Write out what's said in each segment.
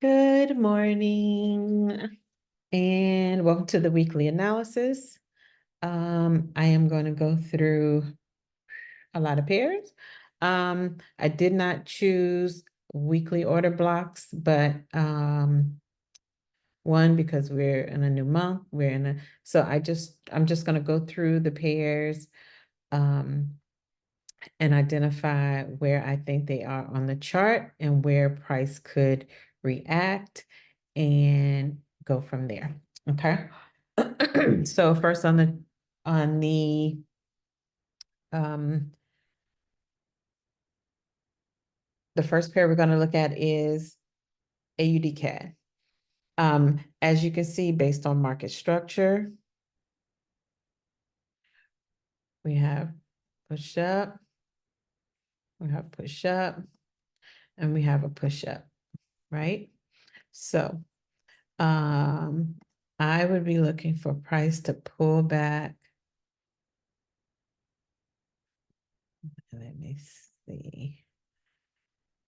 Good morning and welcome to the weekly analysis. I am going to go through a lot of pairs. I did not choose weekly order blocks, but one, because we're in a new month, so I'm just going to go through the pairs and identify where I think they are on the chart and where price could react and go from there. Okay. So first on the first pair we're going to look at is AUDCAD. As you can see, based on market structure, we have push up, we have push up, and we have a push up, right? So I would be looking for price to pull back. Let me see.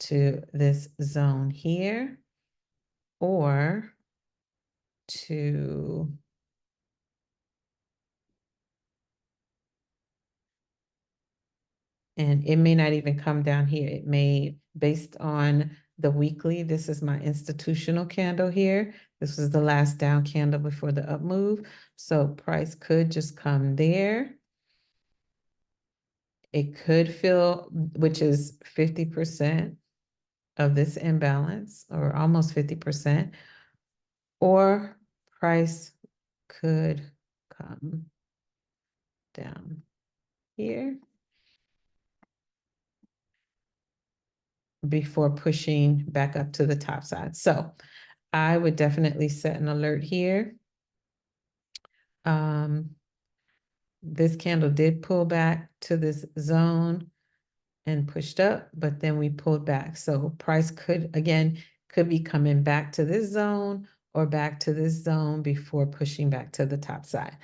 To this zone here, or to and it may not even come down here. It may, based on the weekly, this is my institutional candle here. This was the last down candle before the up move. So price could just come there. It could fill, which is 50% of this imbalance, or almost 50%, or price could come down here before pushing back up to the top side. So I would definitely set an alert here. This candle did pull back to this zone and pushed up, but then we pulled back. So price could be coming back to this zone or back to this zone before pushing back to the top side.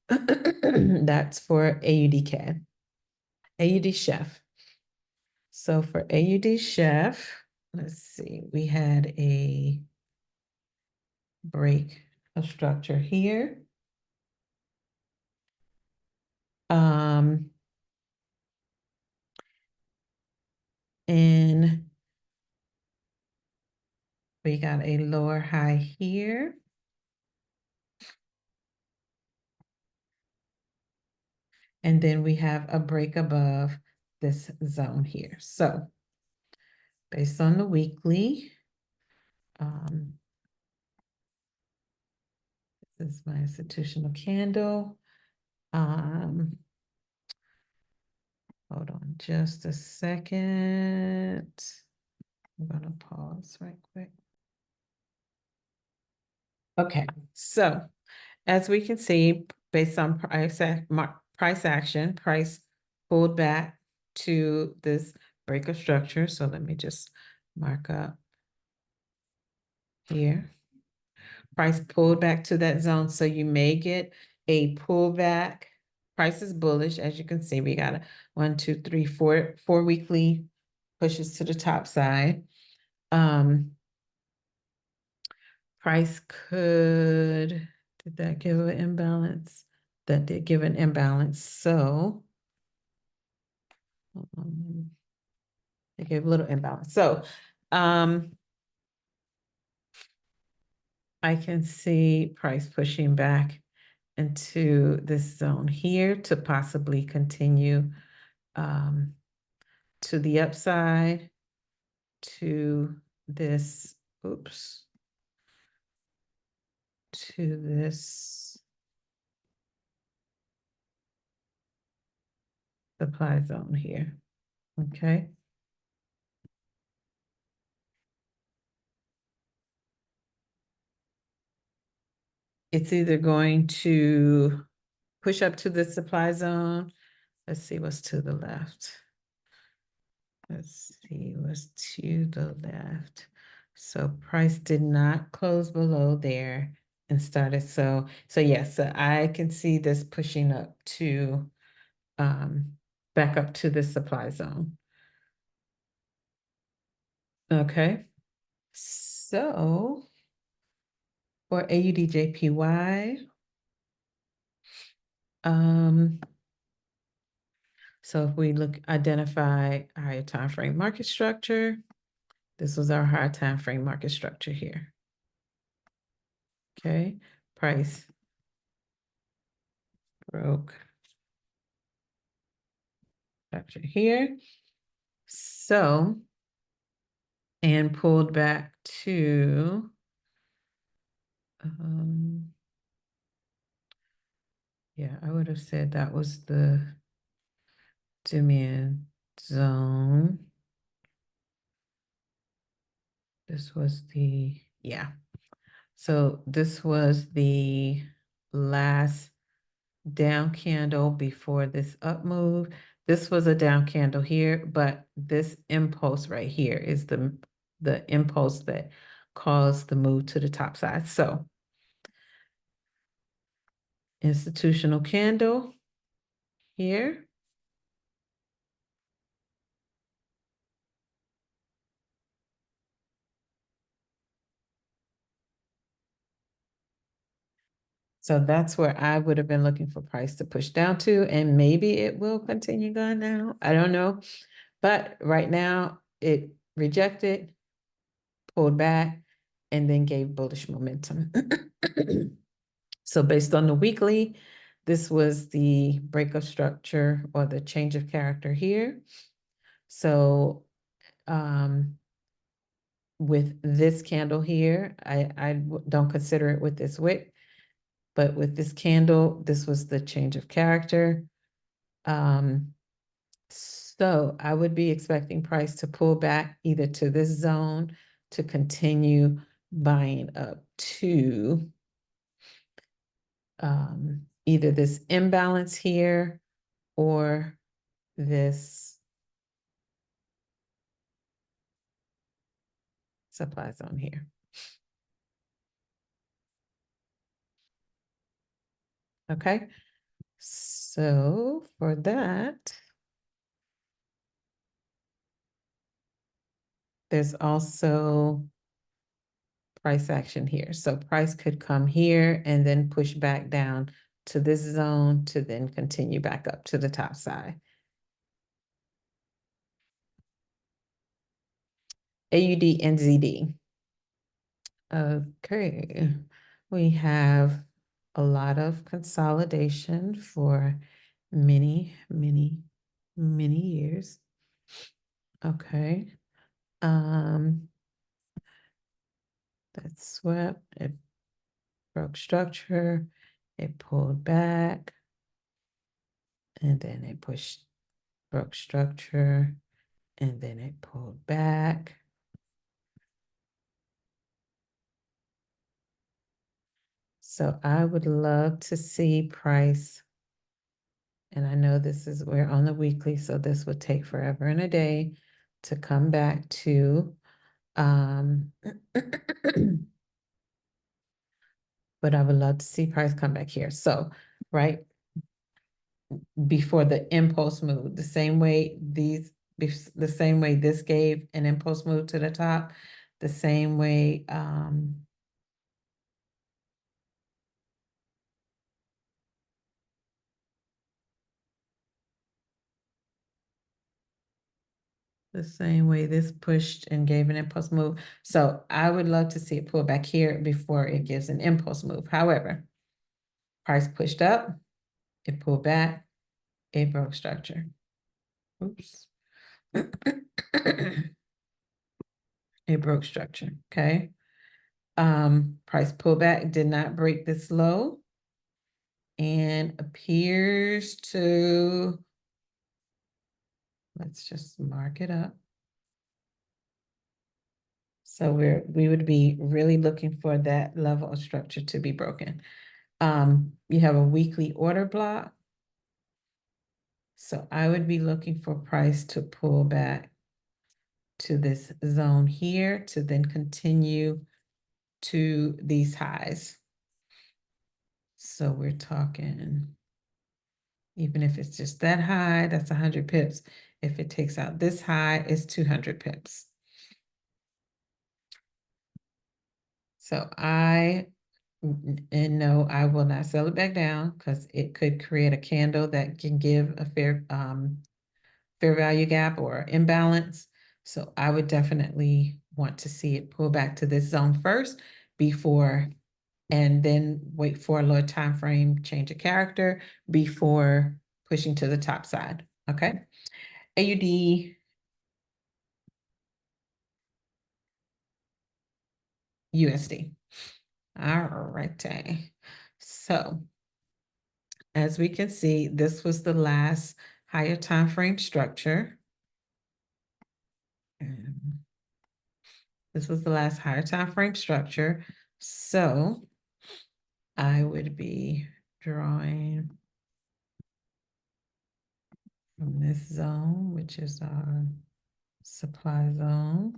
That's for AUDCAD. AUDCHF. So for AUDCHF, let's see, we had a break of structure here. And we got a lower high here. And then we have a break above this zone here. So based on the weekly, this is my institutional candle. Hold on just a second. I'm gonna pause right quick. Okay, so as we can see, based on price action, price pulled back to this break of structure. So let me just mark up here. Price pulled back to that zone. So you may get a pullback. Price is bullish. As you can see, we got a 1, 2, 3, 4 weekly pushes to the top side. Price did that give an imbalance? That did give an imbalance. So it gave a little imbalance. So I can see price pushing back into this zone here to possibly continue to the upside to this, to this supply zone here, okay? It's either going to push up to the supply zone. Let's see what's to the left. Let's see what's to the left. So price did not close below there and started. So yes, so I can see this pushing up to back up to the supply zone. Okay. So for AUDJPY, so if we identify higher time frame market structure, this was our higher time frame market structure here. Okay, price broke structure here. So, and pulled back to yeah, I would have said that was the demand zone. This was the, yeah. So this was the last down candle before this up move. This was a down candle here, but this impulse right here is the impulse that caused the move to the top side. So institutional candle here. So that's where I would have been looking for price to push down to, and maybe it will continue going down. I don't know. But right now it rejected, pulled back, and then gave bullish momentum. So based on the weekly, this was the break of structure or the change of character here. So with this candle here, I don't consider it with this wick, but with this candle, this was the change of character. So I would be expecting price to pull back either to this zone to continue buying up to either this imbalance here or this supply zone here. Okay, so for that, there's also price action here. So price could come here and then push back down to this zone to then continue back up to the top side. AUDNZD. Okay, we have a lot of consolidation for many, many, many years. Okay. That swept, it broke structure, it pulled back, and then it broke structure, and then it pulled back. So I would love to see price, and I know we're on the weekly, so this would take forever and a day to come back to, but I would love to see price come back here. So, right before the impulse move, the same way this gave an impulse move to the top, the same way, this pushed and gave an impulse move. So I would love to see it pull back here before it gives an impulse move. However, price pushed up, it pulled back, it broke structure. Oops. It broke structure, okay? Price pullback did not break this low and appears to, let's just mark it up. So we would be really looking for that level of structure to be broken. You have a weekly order block. So I would be looking for price to pull back to this zone here to then continue to these highs. So we're talking, even if it's just that high, that's 100 pips. If it takes out this high, it's 200 pips. So and no, I will not sell it back down because it could create a candle that can give a fair value gap or imbalance. So I would definitely want to see it pull back to this zone first before, and then wait for a lower time frame change of character before pushing to the top side. Okay. AUDUSD. All right. So as we can see, this was the last higher time frame structure. This was the last higher time frame structure. So I would be drawing from this zone, which is our supply zone.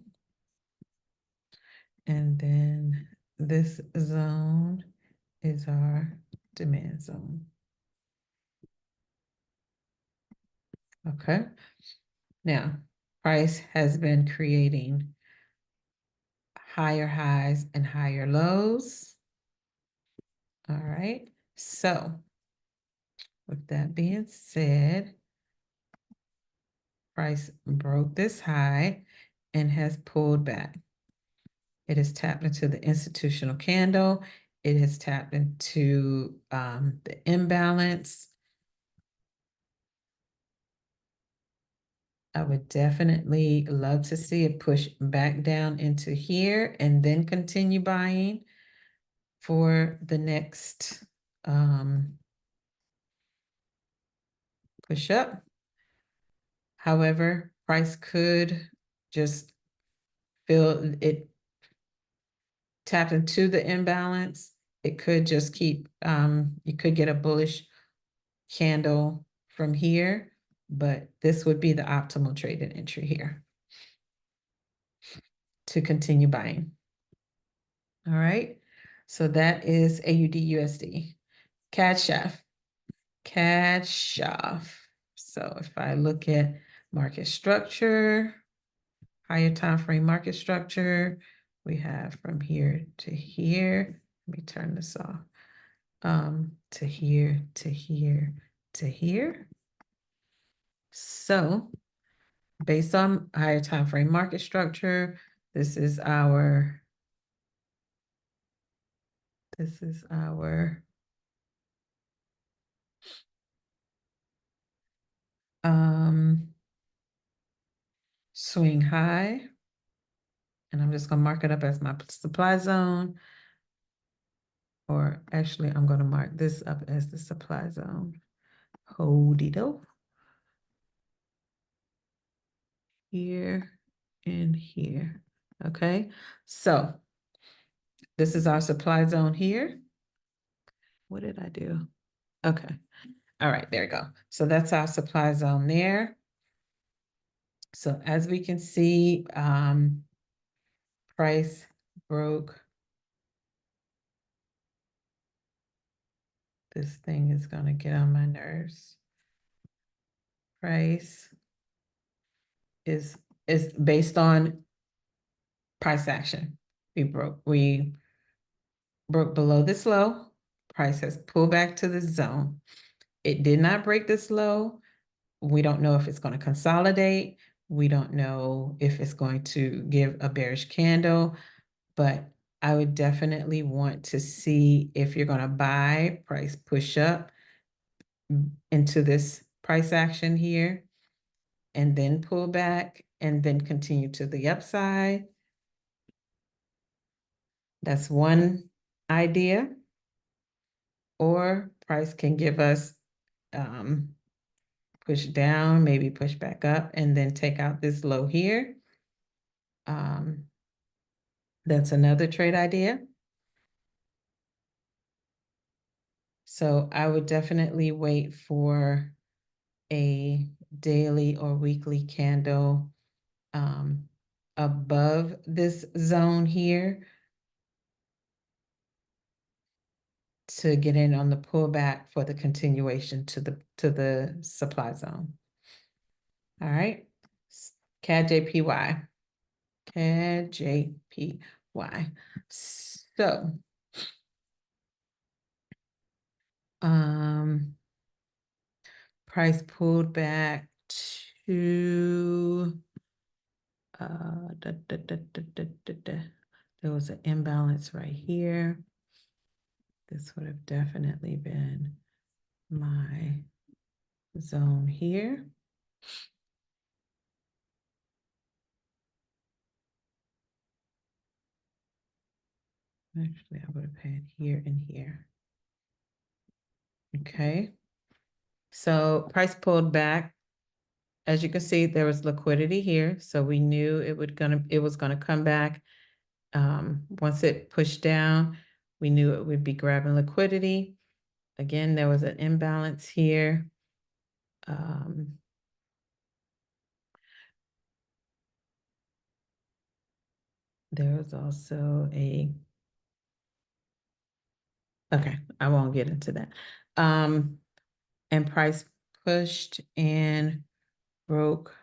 And then this zone is our demand zone. Okay. Now, price has been creating higher highs and higher lows. All right. So with that being said, price broke this high and has pulled back. It has tapped into the institutional candle. It has tapped into the imbalance. I would definitely love to see it push back down into here and then continue buying for the next push up. However, price could just feel it tapped into the imbalance. It could just keep, you could get a bullish candle from here, but this would be the optimal traded entry here to continue buying. All right. So that is AUDUSD. CADCHF. CADCHF. So if I look at market structure, higher time frame market structure, we have from here to here. Let me turn this off. To here, to here, to here. So based on higher time frame market structure, this is our swing high. And I'm just going to mark it up as my supply zone. Or actually, I'm going to mark this up as the supply zone. Hold-do. Here and here. Okay. So this is our supply zone here. What did I do? Okay. All right, there we go. So that's our supply zone there. So as we can see, price broke. This thing is going to get on my nerves. Price is based on price action. We broke below this low. Price has pulled back to the zone. It did not break this low. We don't know if it's going to consolidate. We don't know if it's going to give a bearish candle, but I would definitely want to see if you're going to buy, price push up into this price action here and then pull back and then continue to the upside. That's one idea. Or price can give us push down, maybe push back up, and then take out this low here. That's another trade idea. So I would definitely wait for a daily or weekly candle above this zone here to get in on the pullback for the continuation to the supply zone. All right, CADJPY. CADJPY. So, price pulled back to there was an imbalance right here. This would have definitely been my zone here. Actually, I would have had here and here. Okay. So price pulled back. As you can see, there was liquidity here. So we knew it was gonna come back. Once it pushed down, we knew it would be grabbing liquidity. Again, there was an imbalance here. There was also okay, I won't get into that. And price pushed and broke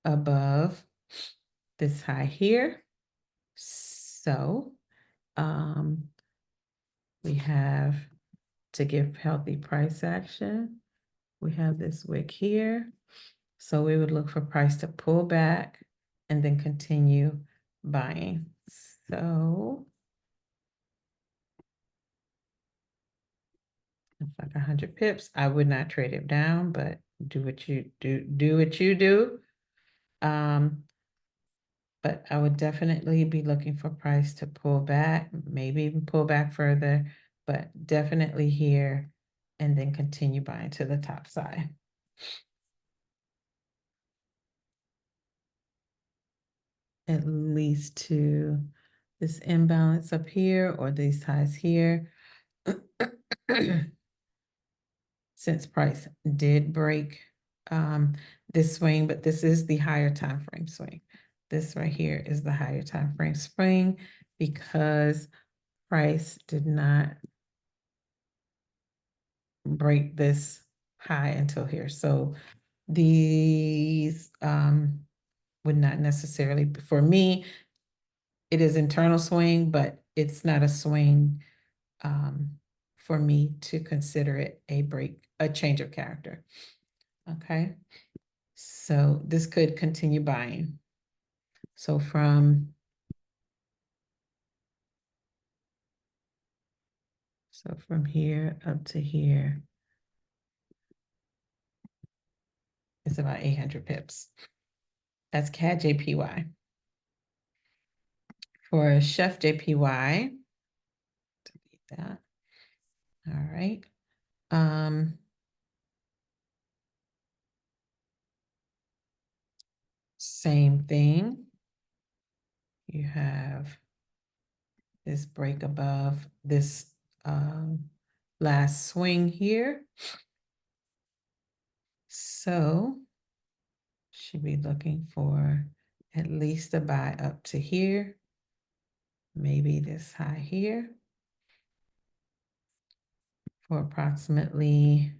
above this high here. So we have to give healthy price action. We have this wick here. So we would look for price to pull back and then continue buying. So it's like 100 pips. I would not trade it down, but do what you do. But I would definitely be looking for price to pull back, maybe even pull back further, but definitely here and then continue buying to the top side. At least to this imbalance up here or these highs here. Since price did break this swing, but this is the higher time frame swing. This right here is the higher time frame swing because price did not break this high until here. So these would not necessarily, for me, it is internal swing, but it's not a swing for me to consider it a change of character. Okay, so this could continue buying. So from here up to here, it's about 800 pips. That's CADJPY. For CHFJPY, delete that. All right. Same thing. You have this break above this last swing here. So should be looking for at least a buy up to here. Maybe this high here for approximately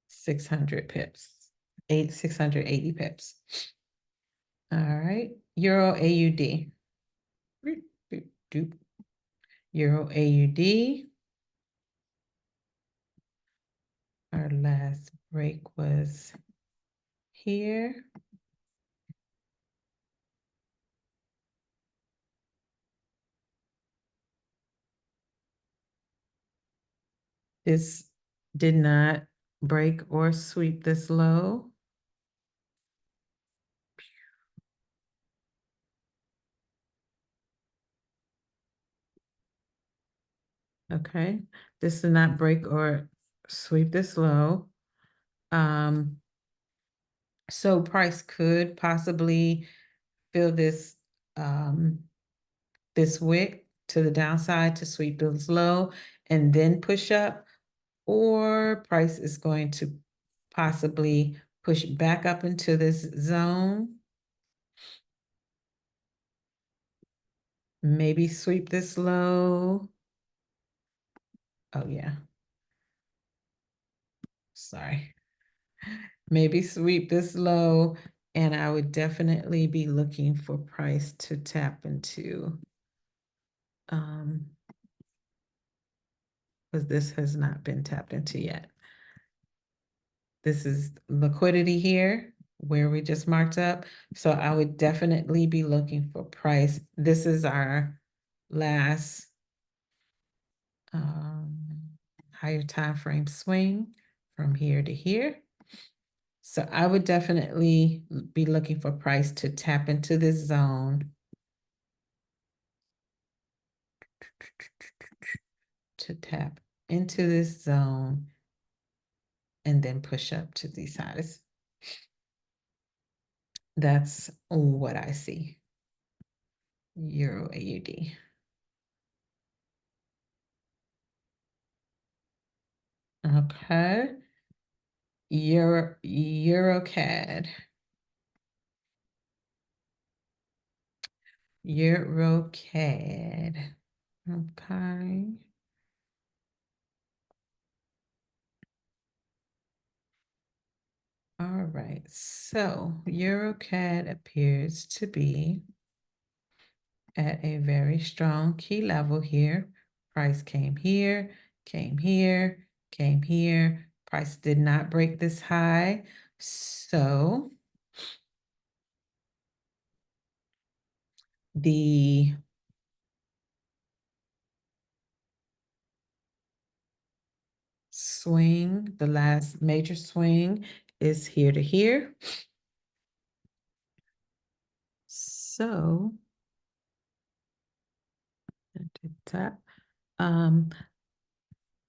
600 pips, 680 pips. All right, Euro AUD. Euro AUD. Our last break was here. This did not break or sweep this low. Okay, this did not break or sweep this low. So price could possibly fill this this wick to the downside to sweep this low and then push up, or price is going to possibly push back up into this zone. Maybe sweep this low. Oh yeah. Sorry. Maybe sweep this low And I would definitely be looking for price to tap into, because this has not been tapped into yet. This is liquidity here where we just marked up. So I would definitely be looking for price. This is our last higher time frame swing from here to here. So I would definitely be looking for price to tap into this zone. To tap into this zone and then push up to these highs. That's what I see. Euro AUD. Okay. EURCAD. EURCAD. Okay. All right. So EURCAD appears to be at a very strong key level here. Price came here, came here, came here. Price did not break this high. So the swing, the last major swing is here to here. So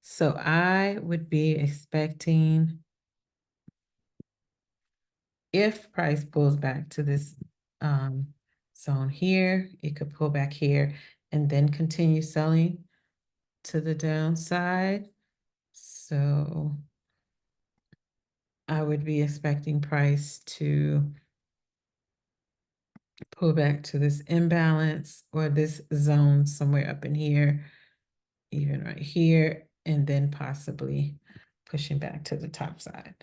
so I would be expecting, if price pulls back to this zone here, it could pull back here and then continue selling to the downside. So I would be expecting price to pull back to this imbalance or this zone somewhere up in here, even right here, and then possibly pushing back to the top side.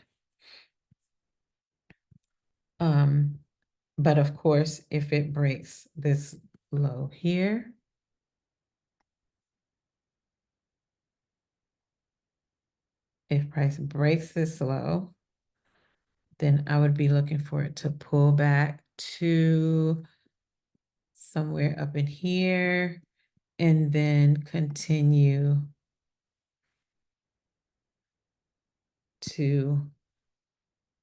But of course, if it breaks this low here, if price breaks this low, then I would be looking for it to pull back to somewhere up in here and then continue to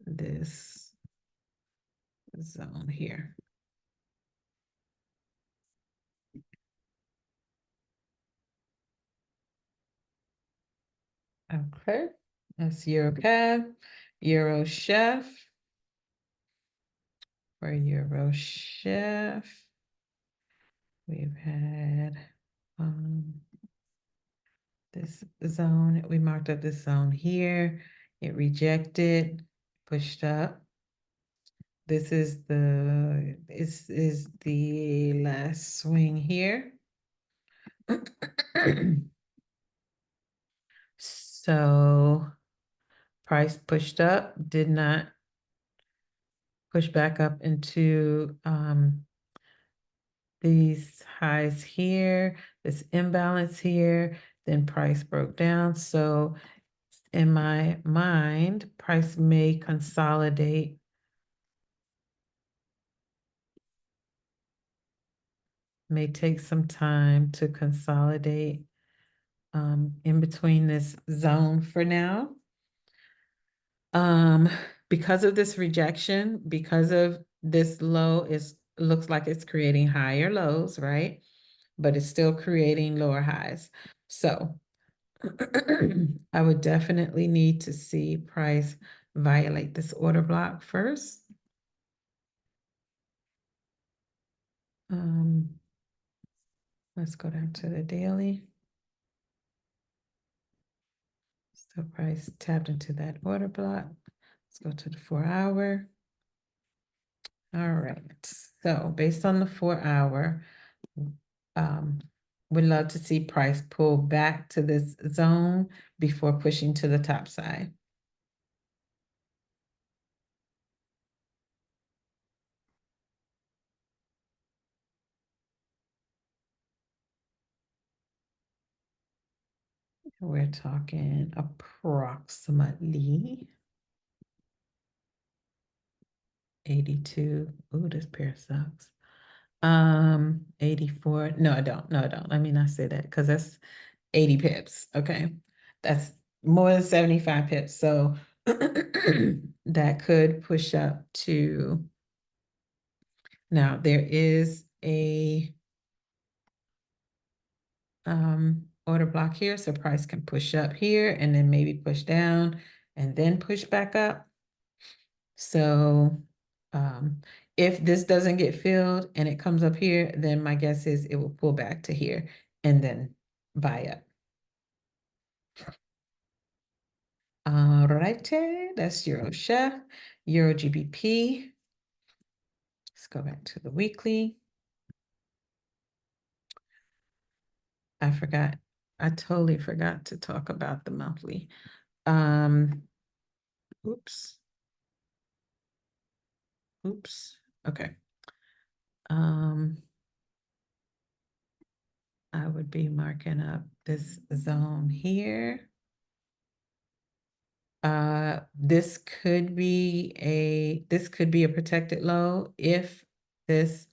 this zone here. Okay, that's EURCAD, EUROCHF. For EUROCHF, we've had this zone. We marked up this zone here. It rejected, pushed up. This is the last swing here. So price pushed up, did not push back up into these highs here, this imbalance here, then price broke down. So in my mind, price may consolidate may take some time to consolidate in between this zone for now. Because of this rejection, because of this low, looks like it's creating higher lows, right? But it's still creating lower highs. So I would definitely need to see price violate this order block first. Let's go down to the daily. So price tapped into that order block. Let's go to the 4-hour. All right. So based on the 4-hour, we'd love to see price pull back to this zone before pushing to the top side. We're talking approximately 82. Ooh, this pair sucks. 84. No, I don't. No, I don't. Let me not say that because that's 80 pips. Okay. That's more than 75 pips. So that could push up to, now there is a order block here, so price can push up here and then maybe push down and then push back up. So if this doesn't get filled and it comes up here, then my guess is it will pull back to here and then buy up. All right, that's EURCHF, EURGBP. Let's go back to the weekly. I totally forgot to talk about the monthly. Oops. Okay. I would be marking up this zone here. This could be a protected low if this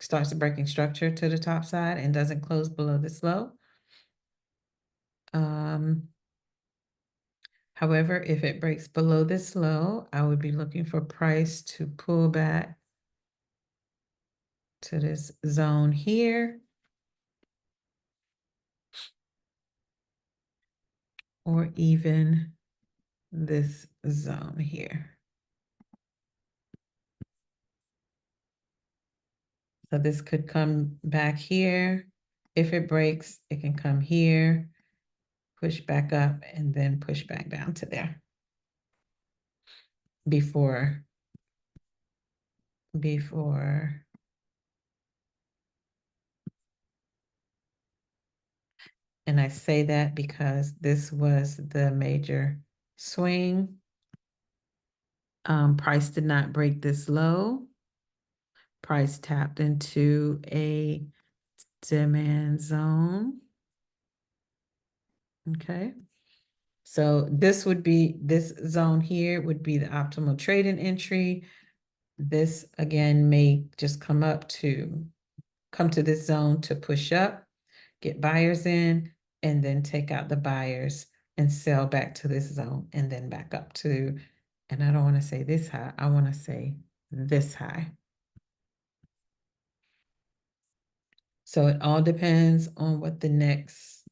starts breaking structure to the top side and doesn't close below this low. However, if it breaks below this low, I would be looking for price to pull back to this zone here, or even this zone here. So this could come back here. If it breaks, it can come here, push back up, and then push back down to there before and I say that because this was the major swing. Price did not break this low. Price tapped into a demand zone. Okay. So this zone here would be the optimal trading entry. This again may just come to this zone to push up, get buyers in, and then take out the buyers and sell back to this zone and then back up to, and I don't want to say this high, I want to say this high. So it all depends on what the next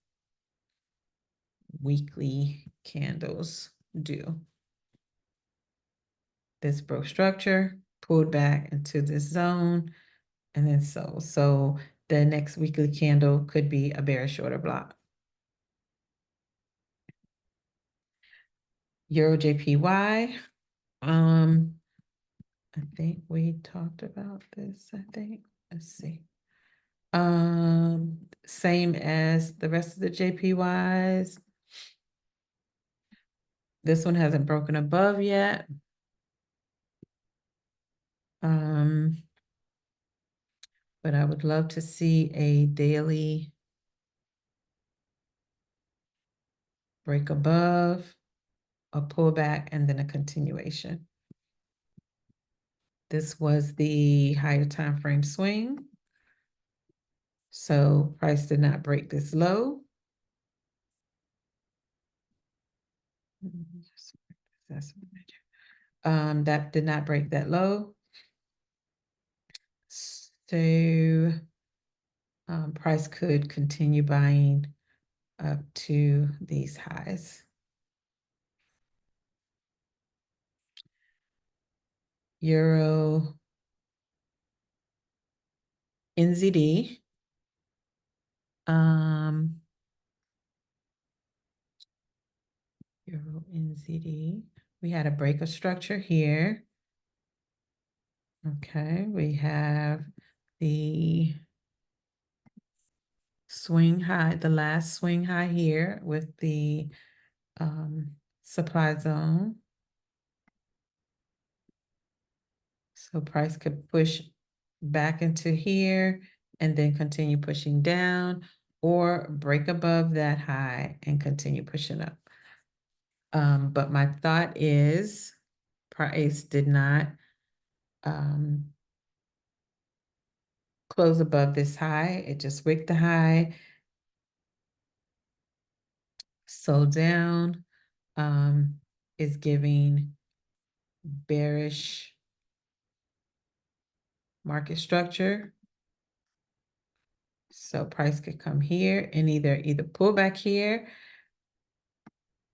weekly candles do. This broke structure, pulled back into this zone, and then so the next weekly candle could be a bearish order block. EURJPY, I think we talked about this, let's see. Same as the rest of the JPYs. This one hasn't broken above yet. But I would love to see a daily break above, a pullback, and then a continuation. This was the higher time frame swing. So price did not break this low. That did not break that low. So price could continue buying up to these highs. EURNZD. EURNZD. We had a break of structure here. Okay, we have the swing high, the last swing high here with the supply zone. So price could push back into here and then continue pushing down, or break above that high and continue pushing up. But my thought is price did not close above this high. It just wicked the high, sold down, is giving bearish market structure. So price could come here and either pull back here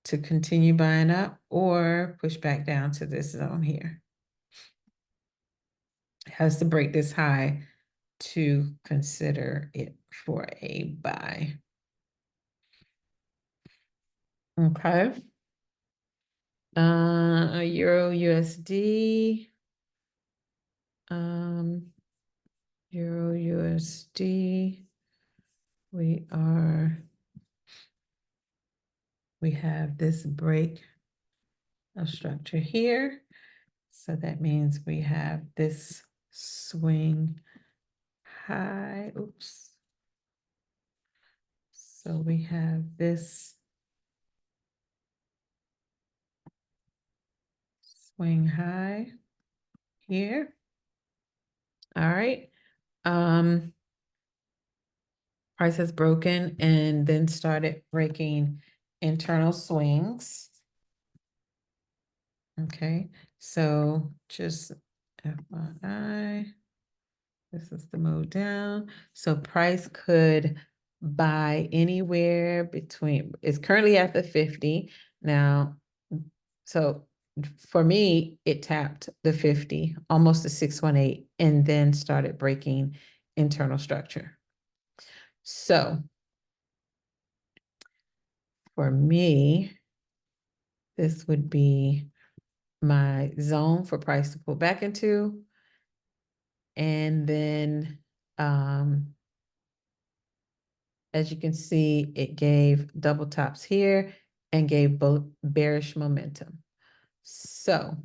to continue buying up or push back down to this zone here. It has to break this high to consider it for a buy. Okay. Euro USD. Euro USD. We have this break of structure here. So that means we have this swing high. Oops. So we have this swing high here. All right. Price has broken and then started breaking internal swings. Okay, so just FYI, this is the move down. So price could buy anywhere between, it's currently at the 50. Now, so for me, it tapped the 50, almost the 618, and then started breaking internal structure. So for me, this would be my zone for price to pull back into. And then, as you can see, it gave double tops here and gave bearish momentum. So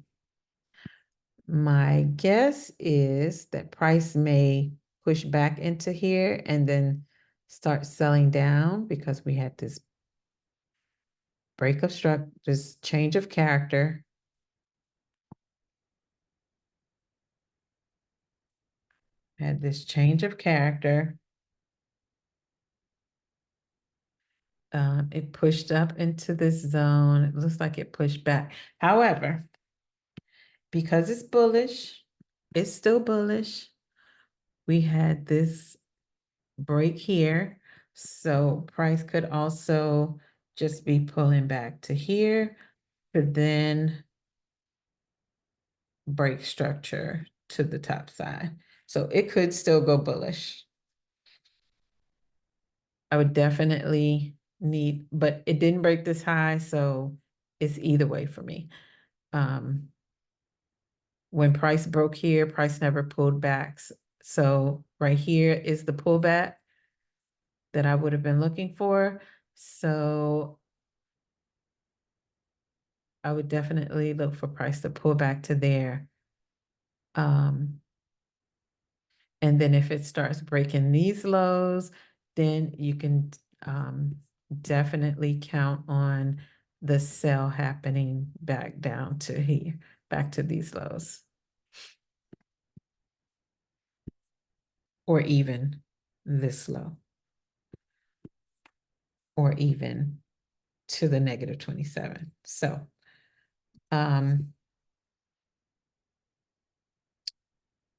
my guess is that price may push back into here and then start selling down because we had this break of structure, this change of character. Had this change of character. It pushed up into this zone. It looks like it pushed back. However, because it's bullish, it's still bullish. We had this break here. So price could also just be pulling back to here, but then break structure to the top side. So it could still go bullish. I would definitely need, but it didn't break this high, so it's either way for me. When price broke here, price never pulled back. So right here is the pullback that I would have been looking for. So I would definitely look for price to pull back to there. And then if it starts breaking these lows, then you can definitely count on the sell happening back down to here, back to these lows. Or even this low. Or even to the negative 27. So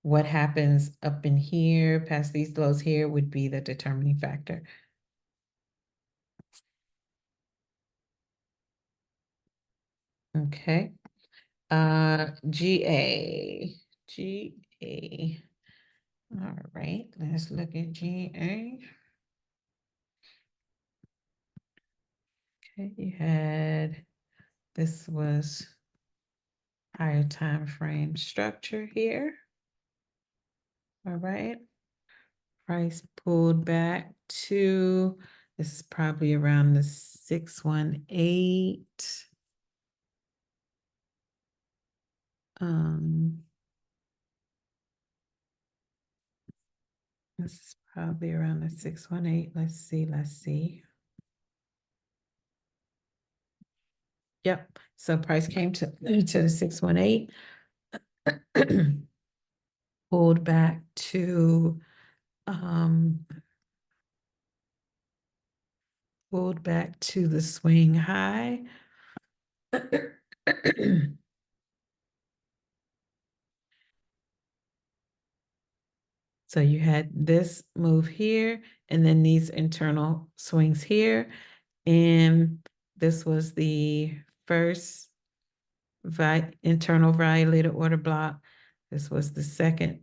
what happens up in here past these lows here would be the determining factor. Okay. GA. All right, let's look at GA. Okay, you had, this was higher time frame structure here. All right. Price pulled back to, this is probably around the 618. This is Probably around the 618. Let's see. Yep. So price came to the 618. Pulled back to the swing high. So you had this move here, and then these internal swings here. And this was the first internal violated order block. This was the second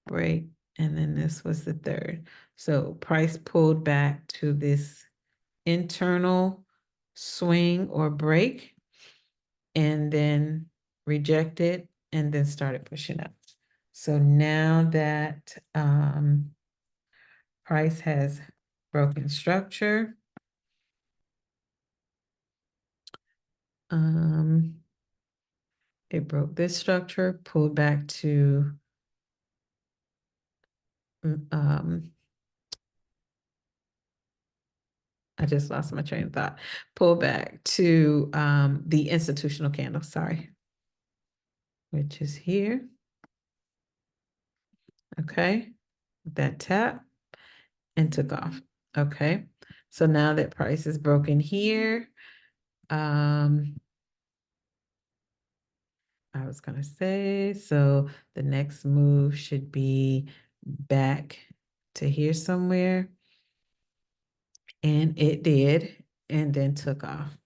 break, and then this was the third. So price pulled back to this internal swing or break, and then rejected, and then started pushing up. So now that price has broken structure, it broke this structure, pulled back to I just lost my train of thought. Pull back to the institutional candle, sorry, which is here. Okay, that tap and took off. Okay, so now that price is broken here, I was gonna say, so the next move should be back to here somewhere. And it did, and then took off.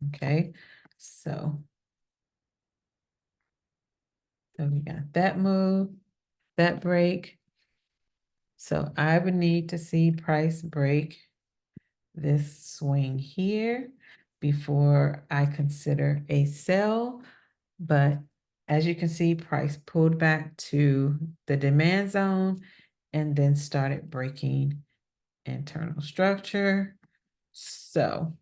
Okay, so we got that move, that break. So I would need to see price break this swing here before I consider a sell. But as you can see, price pulled back to the demand zone and then started breaking internal structure. So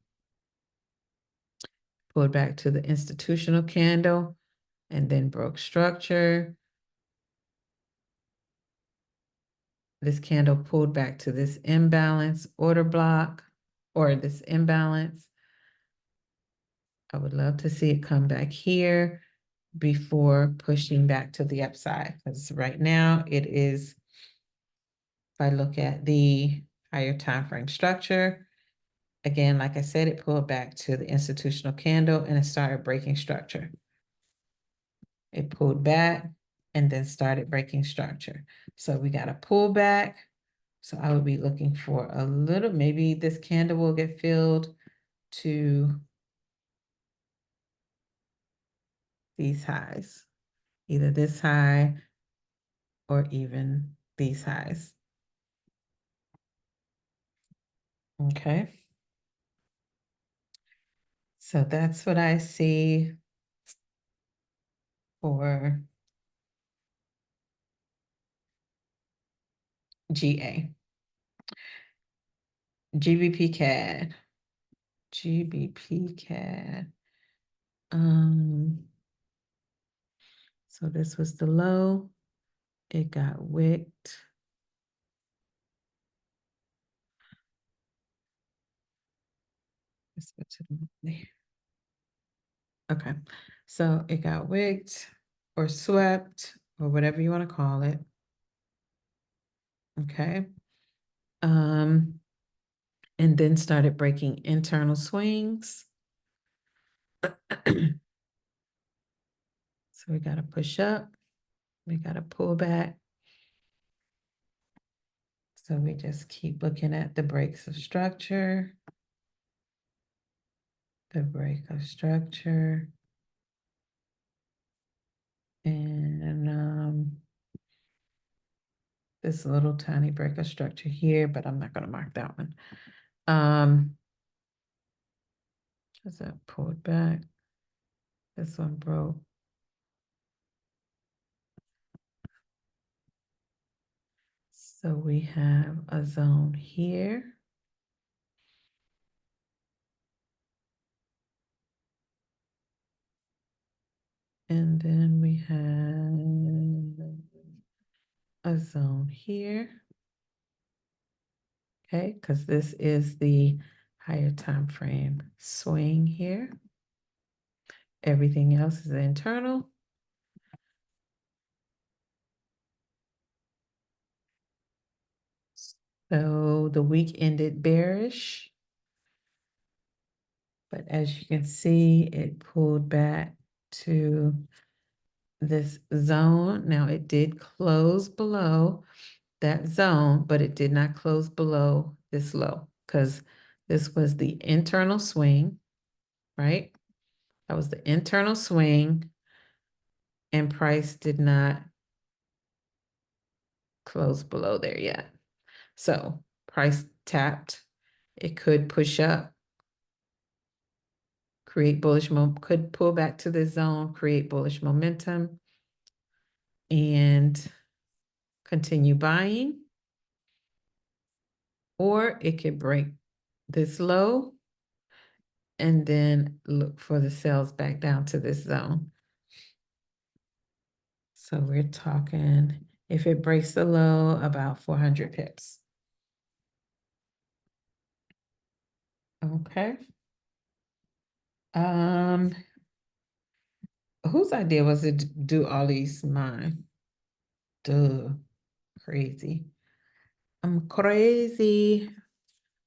pulled back to the institutional candle and then broke structure. This candle pulled back to this imbalance order block, or this imbalance. I would love to see it come back here before pushing back to the upside, because right now it is, if I look at the higher time frame structure, again, like I said, it pulled back to the institutional candle and it started breaking structure. It pulled back and then started breaking structure. So we got a pullback. So I would be looking for a little, maybe this candle will get filled to these highs, either this high or even these highs. Okay. So that's what I see for GA. GBPCAD. GBPCAD. So this was the low. It got wicked. Let's go to the monthly. Okay, so it got wicked or swept or whatever you want to call it. Okay. And then started breaking internal swings. So we got to push up. We got to pull back. So we just keep looking at the breaks of structure. The break of structure. And this little tiny break of structure here, but I'm not going to mark that one. Is that pulled back? This one broke. So we have a zone here. And then we have a zone here. Okay, because this is the higher time frame swing here. Everything else is internal. So the week ended bearish. But as you can see, it pulled back to this zone. Now it did close below that zone, but it did not close below this low because this was the internal swing, right? That was the internal swing, and price did not close below there yet. So price tapped. It could push up, create bullish could pull back to the zone, create bullish momentum, and continue buying. Or it could break this low and then look for the sales back down to this zone. So we're talking, if it breaks the low, about 400 pips. Okay. Whose idea was it to do all these mine? Duh, crazy. I'm crazy.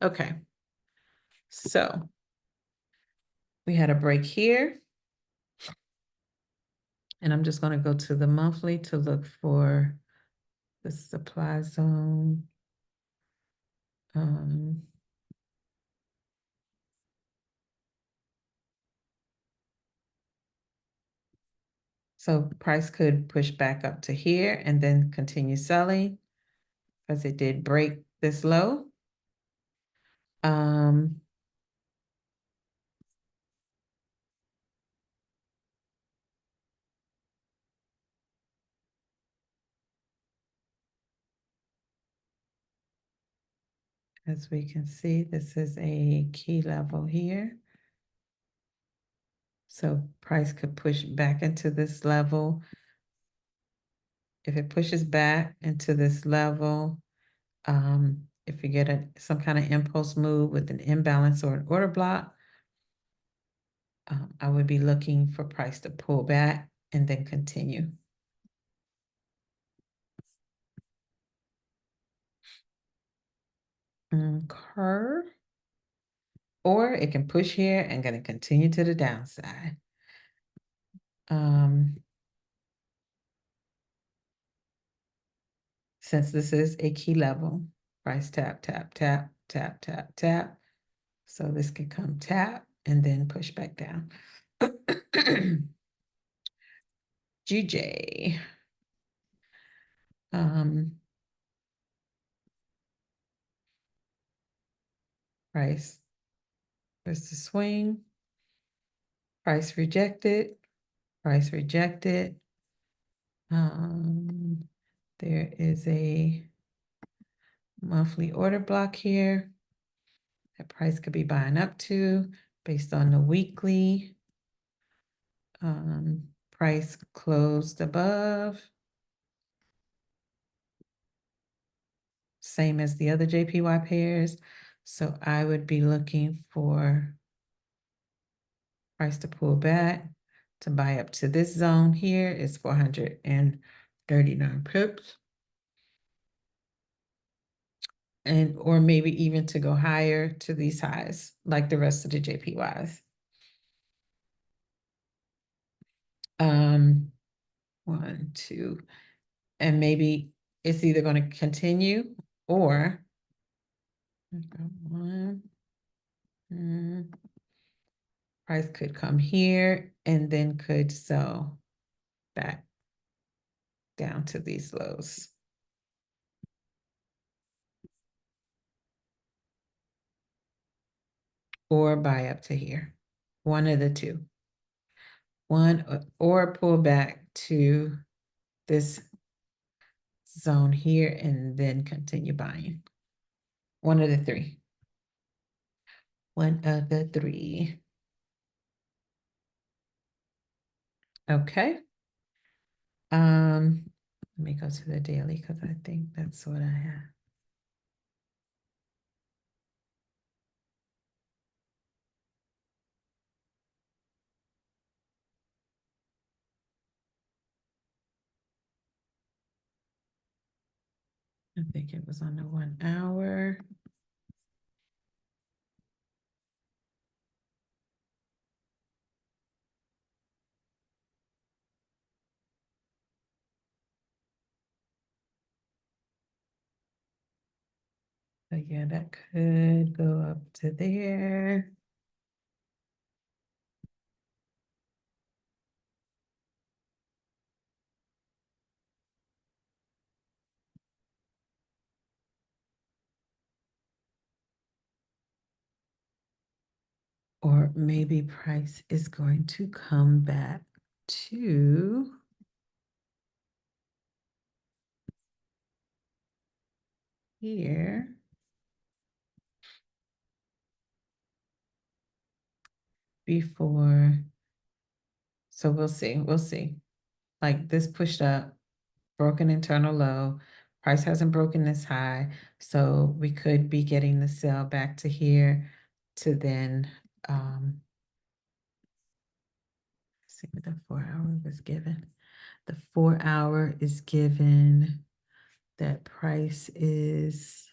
Okay. So we had a break here. And I'm just going to go to the monthly to look for the supply zone. So price could push back up to here and then continue selling because it did break this low. As we can see, this is a key level here. So price could push back into this level. If it pushes back into this level, if you get some kind of impulse move with an imbalance or an order block, I would be looking for price to pull back and then continue. Curve. Or it can push here and gonna continue to the downside. Since this is a key level, price tap, tap, tap, tap, tap, tap. So this can come tap and then push back down. GJ. Price. There's the swing. Price rejected. Price rejected. There is a monthly order block here that price could be buying up to based on the weekly. Price closed above. Same as the other JPY pairs. So I would be looking for price to pull back to buy up to this zone here is 439 pips. And or maybe even to go higher to these highs like the rest of the JPYs. 1, 2, and maybe it's either going to continue or price could come here and then could sell back down to these lows. Or buy up to here. One of the two. Or pull back to this zone here and then continue buying. One of the three. One of the three. Okay. Let me go to the daily because I think that's what I have. I think it was on the 1 hour. So yeah, that could go up to there. Or maybe price is going to come back to here. Before, so we'll see. Like this pushed up, broken internal low, price hasn't broken this high, so we could be getting the sell back to here to then see what the 4 hour was given. The 4 hour is given that price is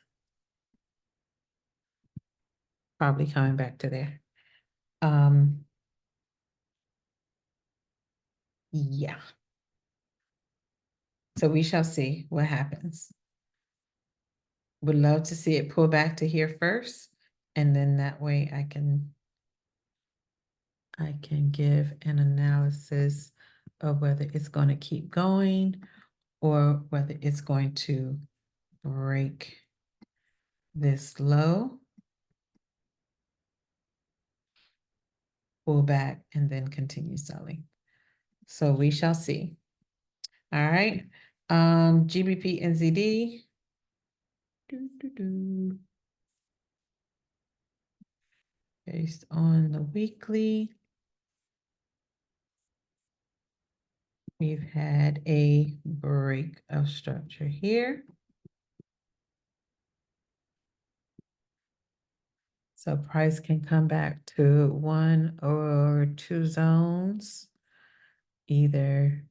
probably coming back to there. Yeah. So we shall see what happens. Would love to see it pull back to here first, and then that way I can give an analysis of whether it's going to keep going or whether it's going to break this low, pull back, and then continue selling. So we shall see. All right. GBPNZD. Based on the weekly, we've had a break of structure here. So price can come back to 1 or 2 zones. Either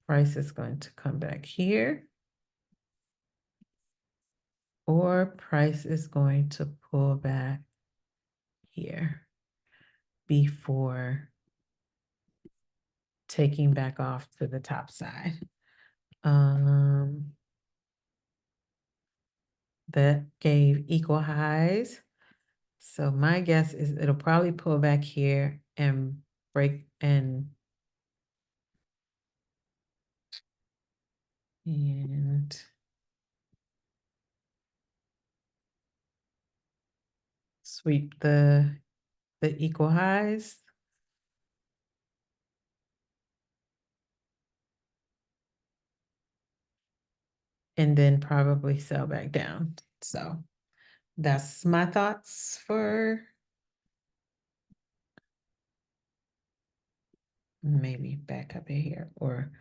price is going to come back here, or price is going to pull back here before taking back off to the top side. That gave equal highs. So my guess is it'll probably pull back here and break and sweep the equal highs. And then probably sell back down. So that's my thoughts for maybe back up in here or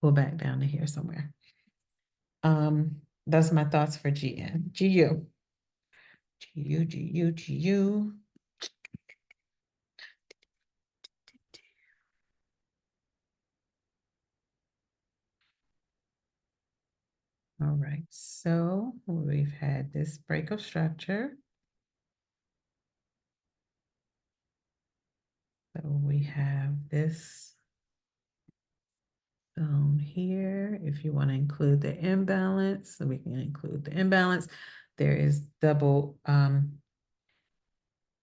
pull back down to here somewhere. That's my thoughts for GN. GU. All right, so we've had this break of structure. So we have this zone here. If you want to include the imbalance, so we can include the imbalance. There is double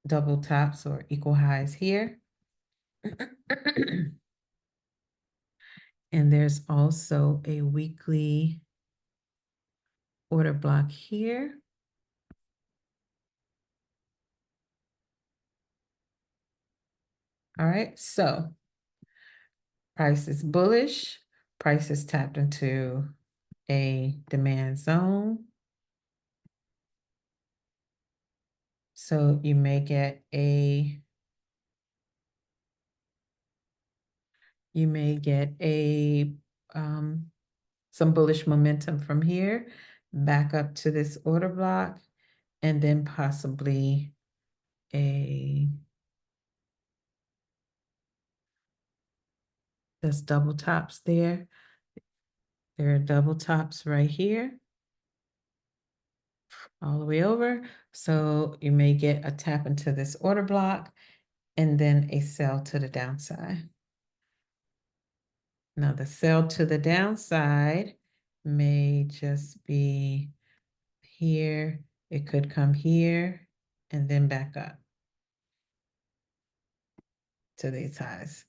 tops or equal highs here. And there's also a weekly order block here. All right, so price is bullish. Price is tapped into a demand zone. So you may get a some bullish momentum from here, back up to this order block, and then possibly there's double tops there. There are double tops right here, all the way over. So you may get a tap into this order block and then a sell to the downside. Now the sell to the downside may just be here. It could come here and then back up to these highs,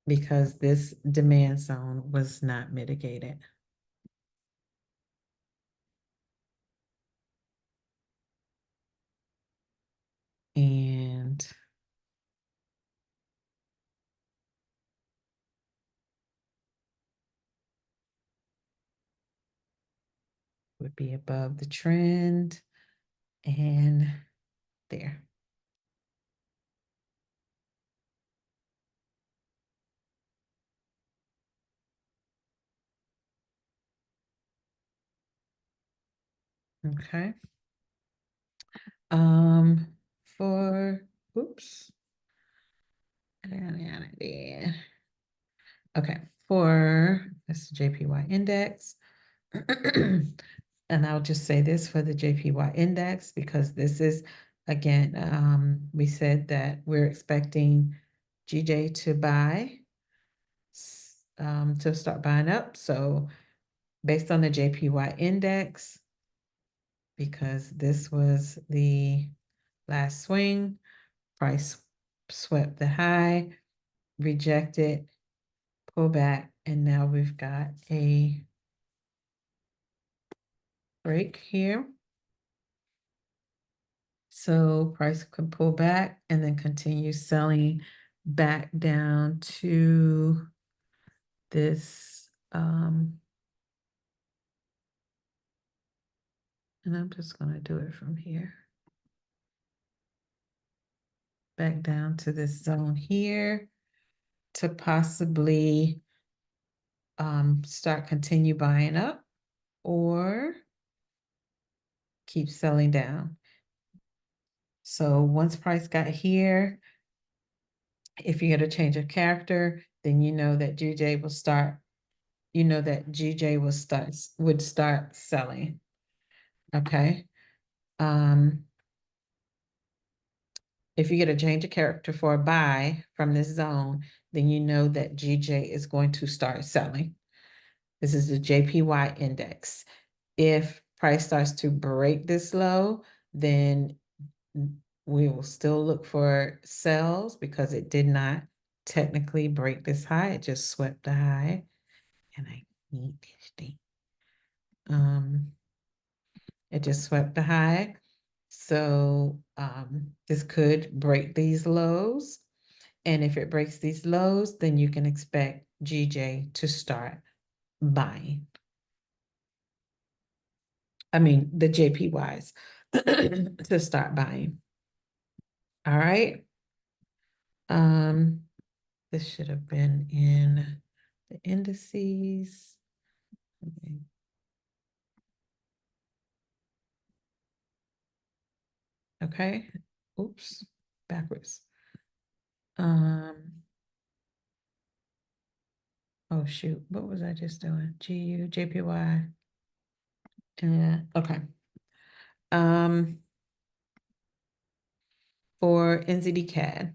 because this demand zone was not mitigated. And would be above the trend and there. Okay. For, oops. Okay, for this JPY index. And I'll just say this for the JPY index, because this is, again, we said that we're expecting GJ to buy, to start buying up. So based on the JPY index, because this was the last swing, price swept the high, rejected, pull back, and now we've got a break here. So price could pull back and then continue selling back down to this, and I'm just going to do it from here. Back down to this zone here to possibly continue buying up or keep selling down. So once price got here, if you get a change of character, then you know that GJ will start, would start selling. Okay. If you get a change of character for a buy from this zone, then you know that GJ is going to start selling. This is the JPY index. If price starts to break this low, then we will still look for sells, because it did not technically break this high. It just swept the high. And I need this thing. It just swept the high. So this could break these lows. And if it breaks these lows, then you can expect GJ to start buying. I mean, the JPYs to start buying. All right. This should have been in the indices. Okay. Okay. Oops, backwards. Oh shoot, what was I just doing? GU, JPY. Okay. For NZDCAD.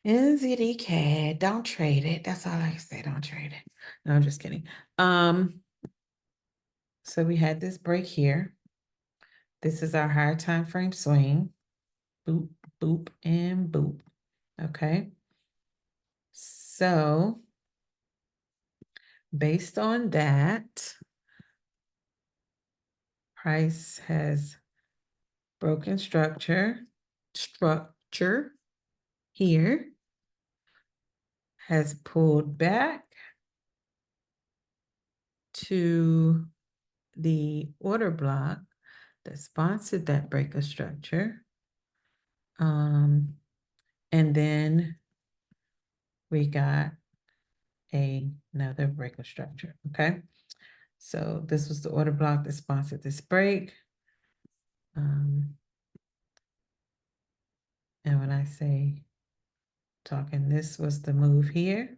NZDCAD, don't trade it. That's all I can say, don't trade it. No, I'm just kidding. So we had this break here. This is our higher time frame swing. Boop, boop, and boop. Okay. So based on that, price has broken structure here, has pulled back to the order block that sponsored that break of structure. And then we got another breaker structure, okay? So this was the order block that sponsored this break. And when I say talking, this was the move here.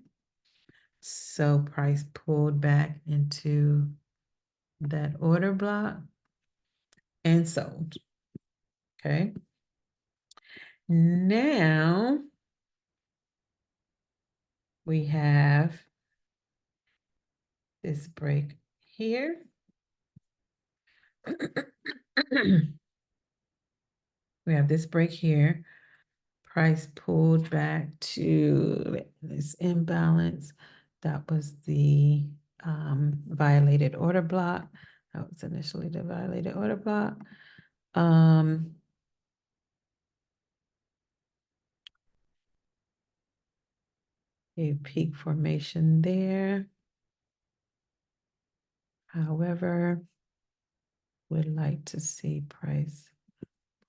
So price pulled back into that order block and sold, okay? Now we have this break here. We have this break here. Price pulled back to this imbalance. That was the violated order block. That was initially the violated order block. A peak formation there. However, would like to see price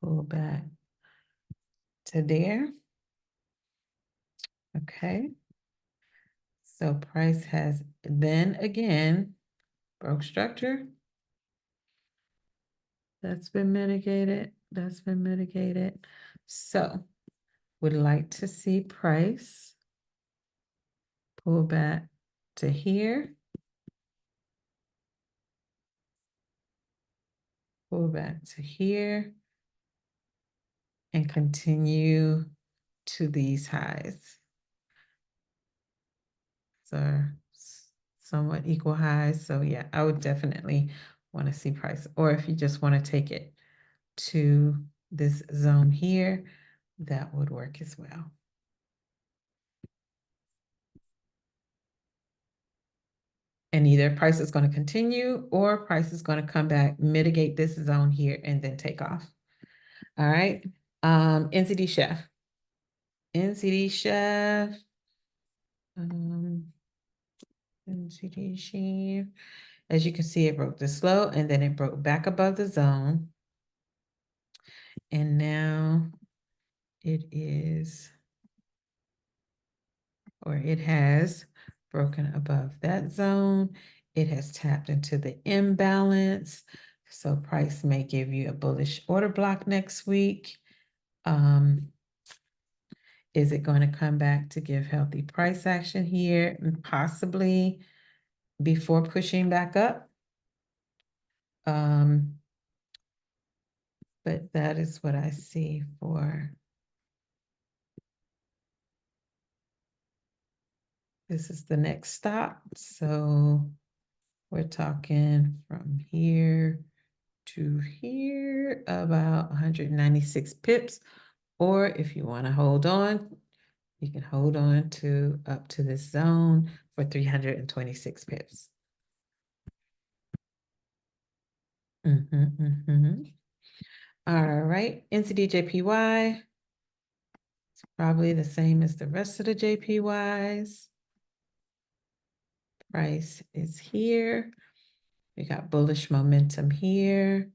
pull back to there. Okay. So price has then again broke structure. That's been mitigated. That's been mitigated. So would like to see price pull back to here. Pull back to here. And continue to these highs. So somewhat equal highs. So yeah, I would definitely want to see price. Or if you just want to take it to this zone here, that would work as well. And either price is going to continue or price is going to come back, mitigate this zone here, and then take off. All right. NZDCHF. NZDCHF. NZDCHF. As you can see, it broke this low and then it broke back above the zone. And now it is, or it has broken above that zone. It has tapped into the imbalance. So price may give you a bullish order block next week. Is it going to come back to give healthy price action here? Possibly before pushing back up. But that is what I see for this is the next stop. So we're talking from here to here about 196 pips. Or if you want to hold on, you can hold on to up to this zone for 326 pips. All right, NZDJPY. It's probably the same as the rest of the JPYs. Price is here. We got bullish momentum here.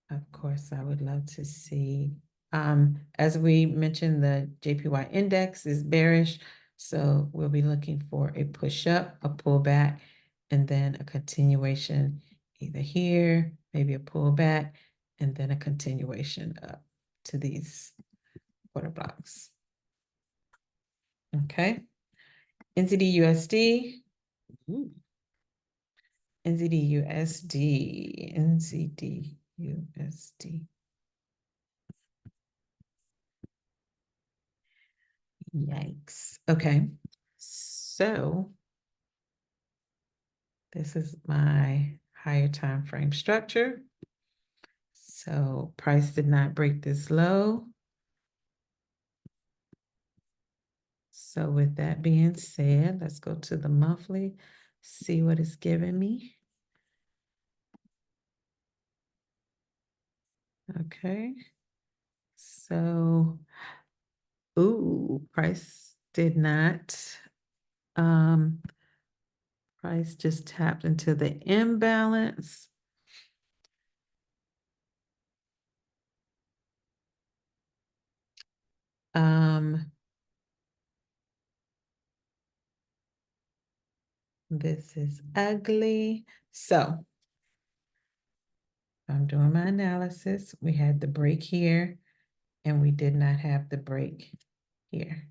Of course, I would love to see, as we mentioned, the JPY index is bearish. So we'll be looking for a push up, a pullback, and then a continuation either here, maybe a pullback, and then a continuation up to these order blocks. Okay. NZDUSD. NZDUSD. NZDUSD. Yikes. Okay. So this is my higher time frame structure. So price did not break this low. So with that being said, let's go to the monthly, see what it's giving me. Okay. So, price did not, price just tapped into the imbalance. This is ugly. So I'm doing my analysis. We had the break here and we did not have the break here,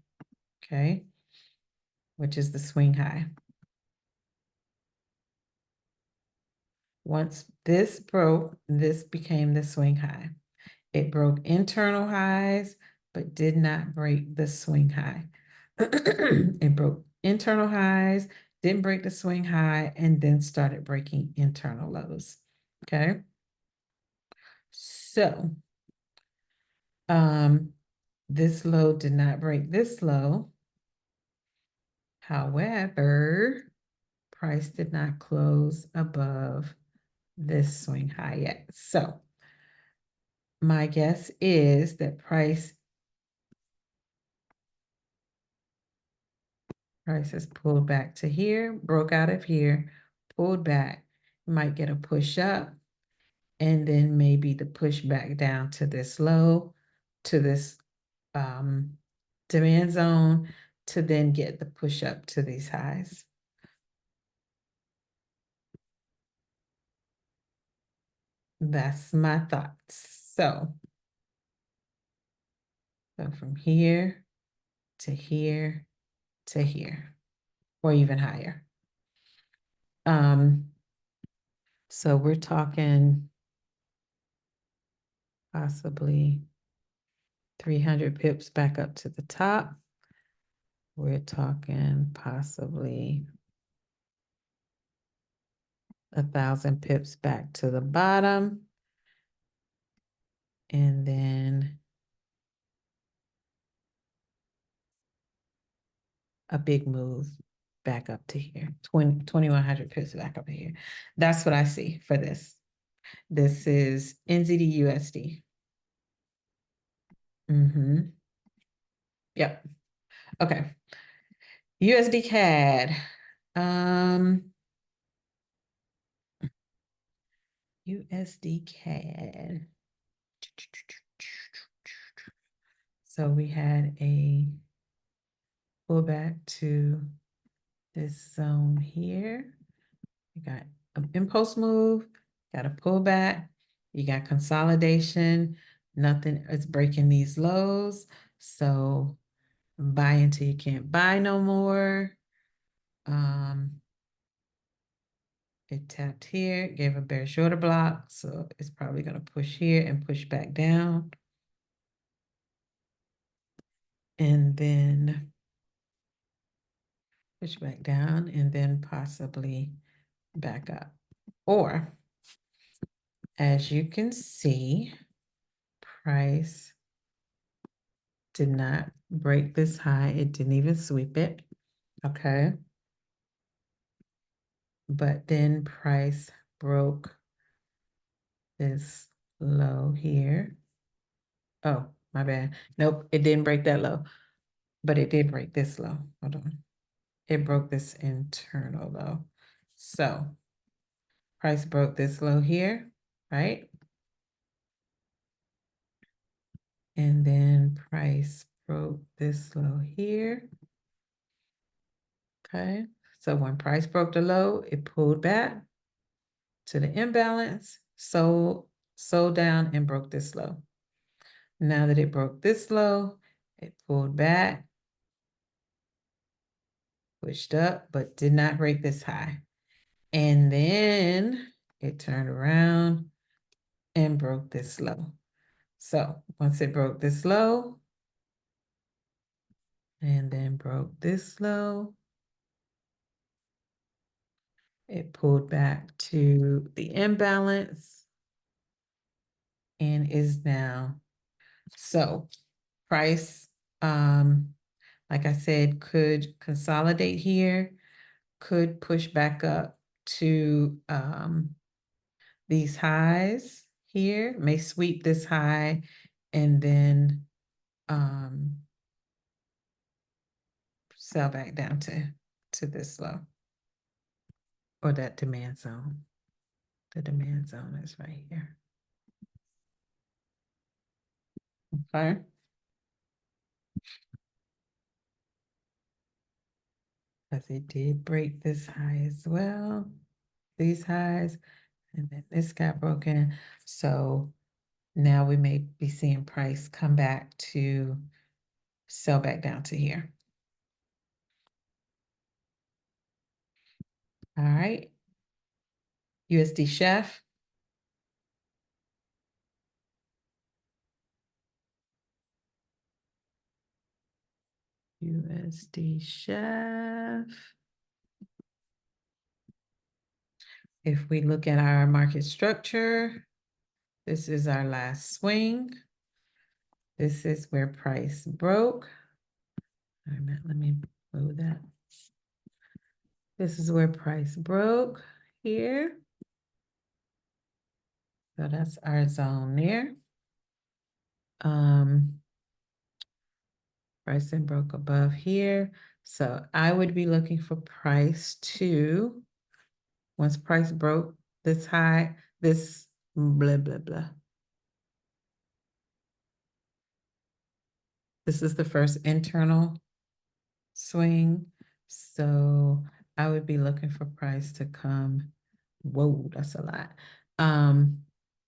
okay? Which is the swing high. Once this broke, this became the swing high. It broke internal highs, but did not break the swing high. It broke internal highs, didn't break the swing high, and then started breaking internal lows, okay? So, this low did not break this low. However, price did not close above this swing high yet. So my guess is that price has pulled back to here, broke out of here, pulled back, might get a push up, and then maybe the push back down to this low, to this demand zone, to then get the push up to these highs. That's my thoughts. So from here to here to here, or even higher. So we're talking possibly 300 pips back up to the top. We're talking possibly 1,000 pips back to the bottom. And then a big move back up to here, 2,100 pips back up to here. That's what I see for this. This is NZDUSD. Yep. Okay. USDCAD. USDCAD. So we had a pullback to this zone here. You got an impulse move, got a pullback, you got consolidation, nothing is breaking these lows. So buy until you can't buy no more. It tapped here, gave a bearish order block, so it's probably going to push here and push back down. And then push back down and then possibly back up. Or, as you can see, price did not break this high. It didn't even sweep it, okay? But then price broke this low here. Oh, my bad. Nope, it didn't break that low, but it did break this low. Hold on. It broke this internal low. So price broke this low here, right? And then price broke this low here. Okay, so when price broke the low, it pulled back to the imbalance, sold down and broke this low. Now that it broke this low, it pulled back, pushed up, but did not break this high. And then it turned around and broke this low. So once it broke this low, and then broke this low, it pulled back to the imbalance and is now. So price, like I said, could consolidate here, could push back up to these highs here, may sweep this high and then sell back down to this low or that demand zone. The demand zone is right here. Okay. because it did break this high as well, these highs, and then this got broken. So now we may be seeing price come back to sell back down to here. All right. USDCHF. USDCHF. If we look at our market structure, this is our last swing. This is where price broke. Wait a minute, let me move that. This is where price broke here. So that's our zone there. Price and broke above here. So I would be looking for price to, once price broke this high, this blah, blah, blah. This is the first internal swing. So I would be looking for price to come, whoa, that's a lot.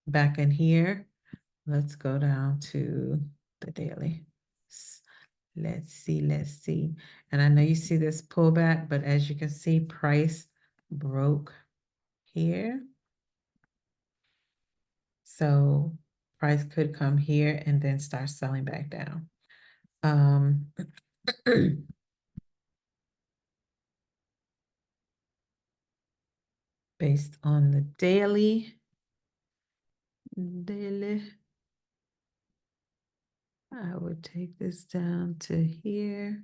Back in here, let's go down to the daily. Let's see. And I know you see this pullback, but as you can see, price broke here. So price could come here and then start selling back down. Based on the daily, I would take this down to here.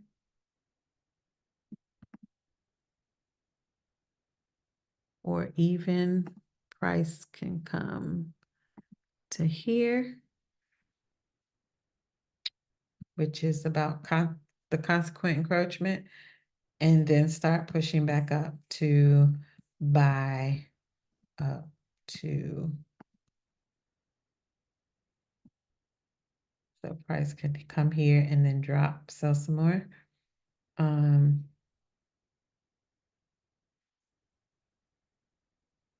Or even price can come to here, which is about the consequent encroachment, and then start pushing back up to buy up to, so price could come here and then drop, sell some more.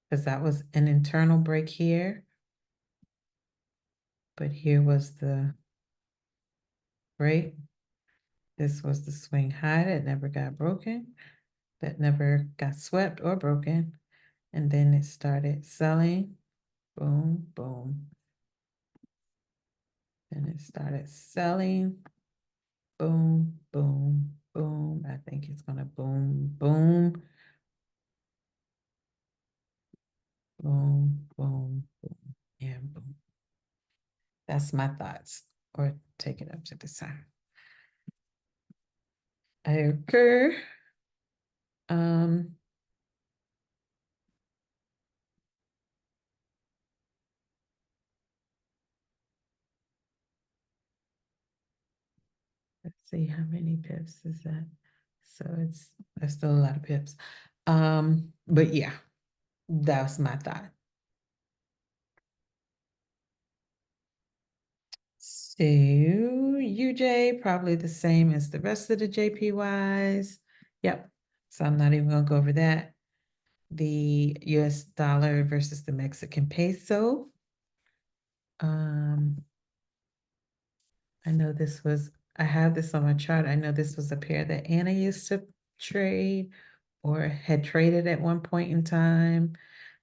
Because that was an internal break here, but here was the break. This was the swing high that never got broken, that never got swept or broken. And then it started selling, boom, boom. And it started selling, boom, boom, boom. I think it's gonna boom, boom, boom, boom, boom, and boom. That's my thoughts, or take it up to the side. Okay. Let's see, how many pips is that? So that's still a lot of pips. But yeah, that was my thought. So UJ probably the same as the rest of the JPYs. Yep. So I'm not even gonna go over that. The US dollar versus the Mexican peso. I know this was, I have this on my chart. I know this was a pair that Anna used to trade or had traded at one point in time.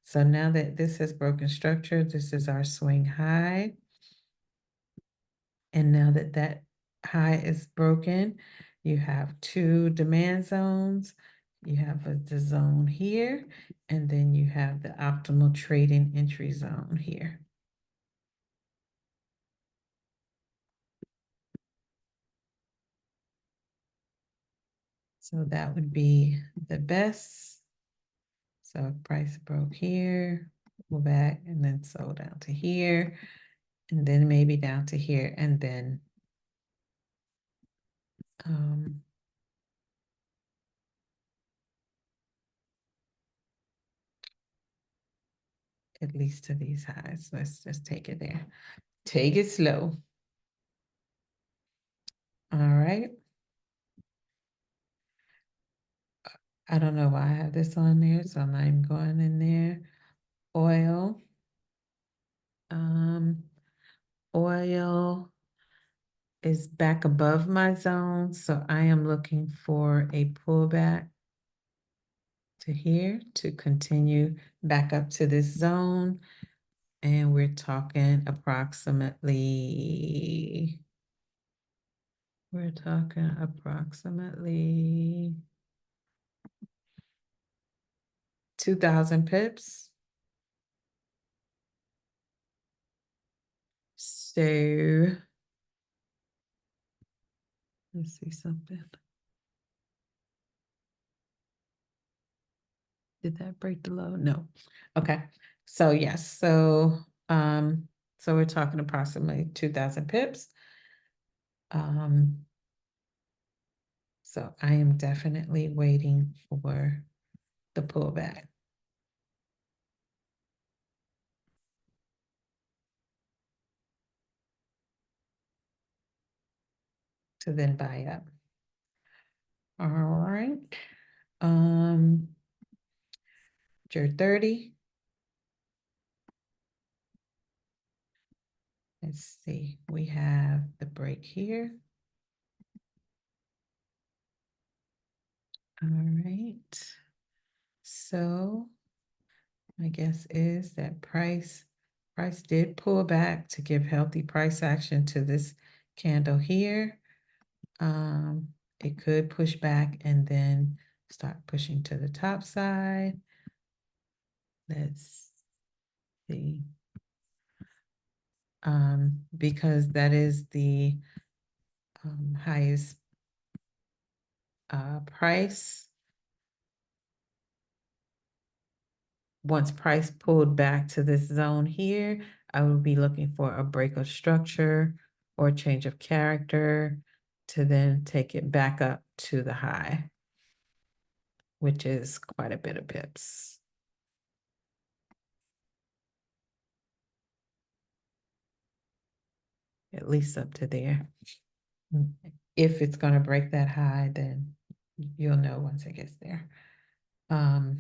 So now that this has broken structure, this is our swing high. And now that that high is broken, you have two demand zones. You have the zone here, and then you have the optimal trading entry zone here. So that would be the best. So if price broke here, go back and then sold down to here, and then maybe down to here, and then at least to these highs. Let's just take it there. Take it slow. All right. I don't know why I have this on there, so I'm not even going in there. Oil. Oil is back above my zone, so I am looking for a pullback to here to continue back up to this zone. And we're talking approximately 2,000 pips. So let's see something. Did that break the low? No. Okay. So yes. So we're talking approximately 2,000 pips. So I am definitely waiting for the pullback. To then buy up. All right. Your 30. Let's see. We have the break here. All right. So my guess is that price did pull back to give healthy price action to this candle here. It could push back and then start pushing to the top side. Let's see. Because that is the highest price. Once price pulled back to this zone here, I will be looking for a break of structure or change of character to then take it back up to the high, which is quite a bit of pips. At least up to there. If it's going to break that high, then you'll know once it gets there. But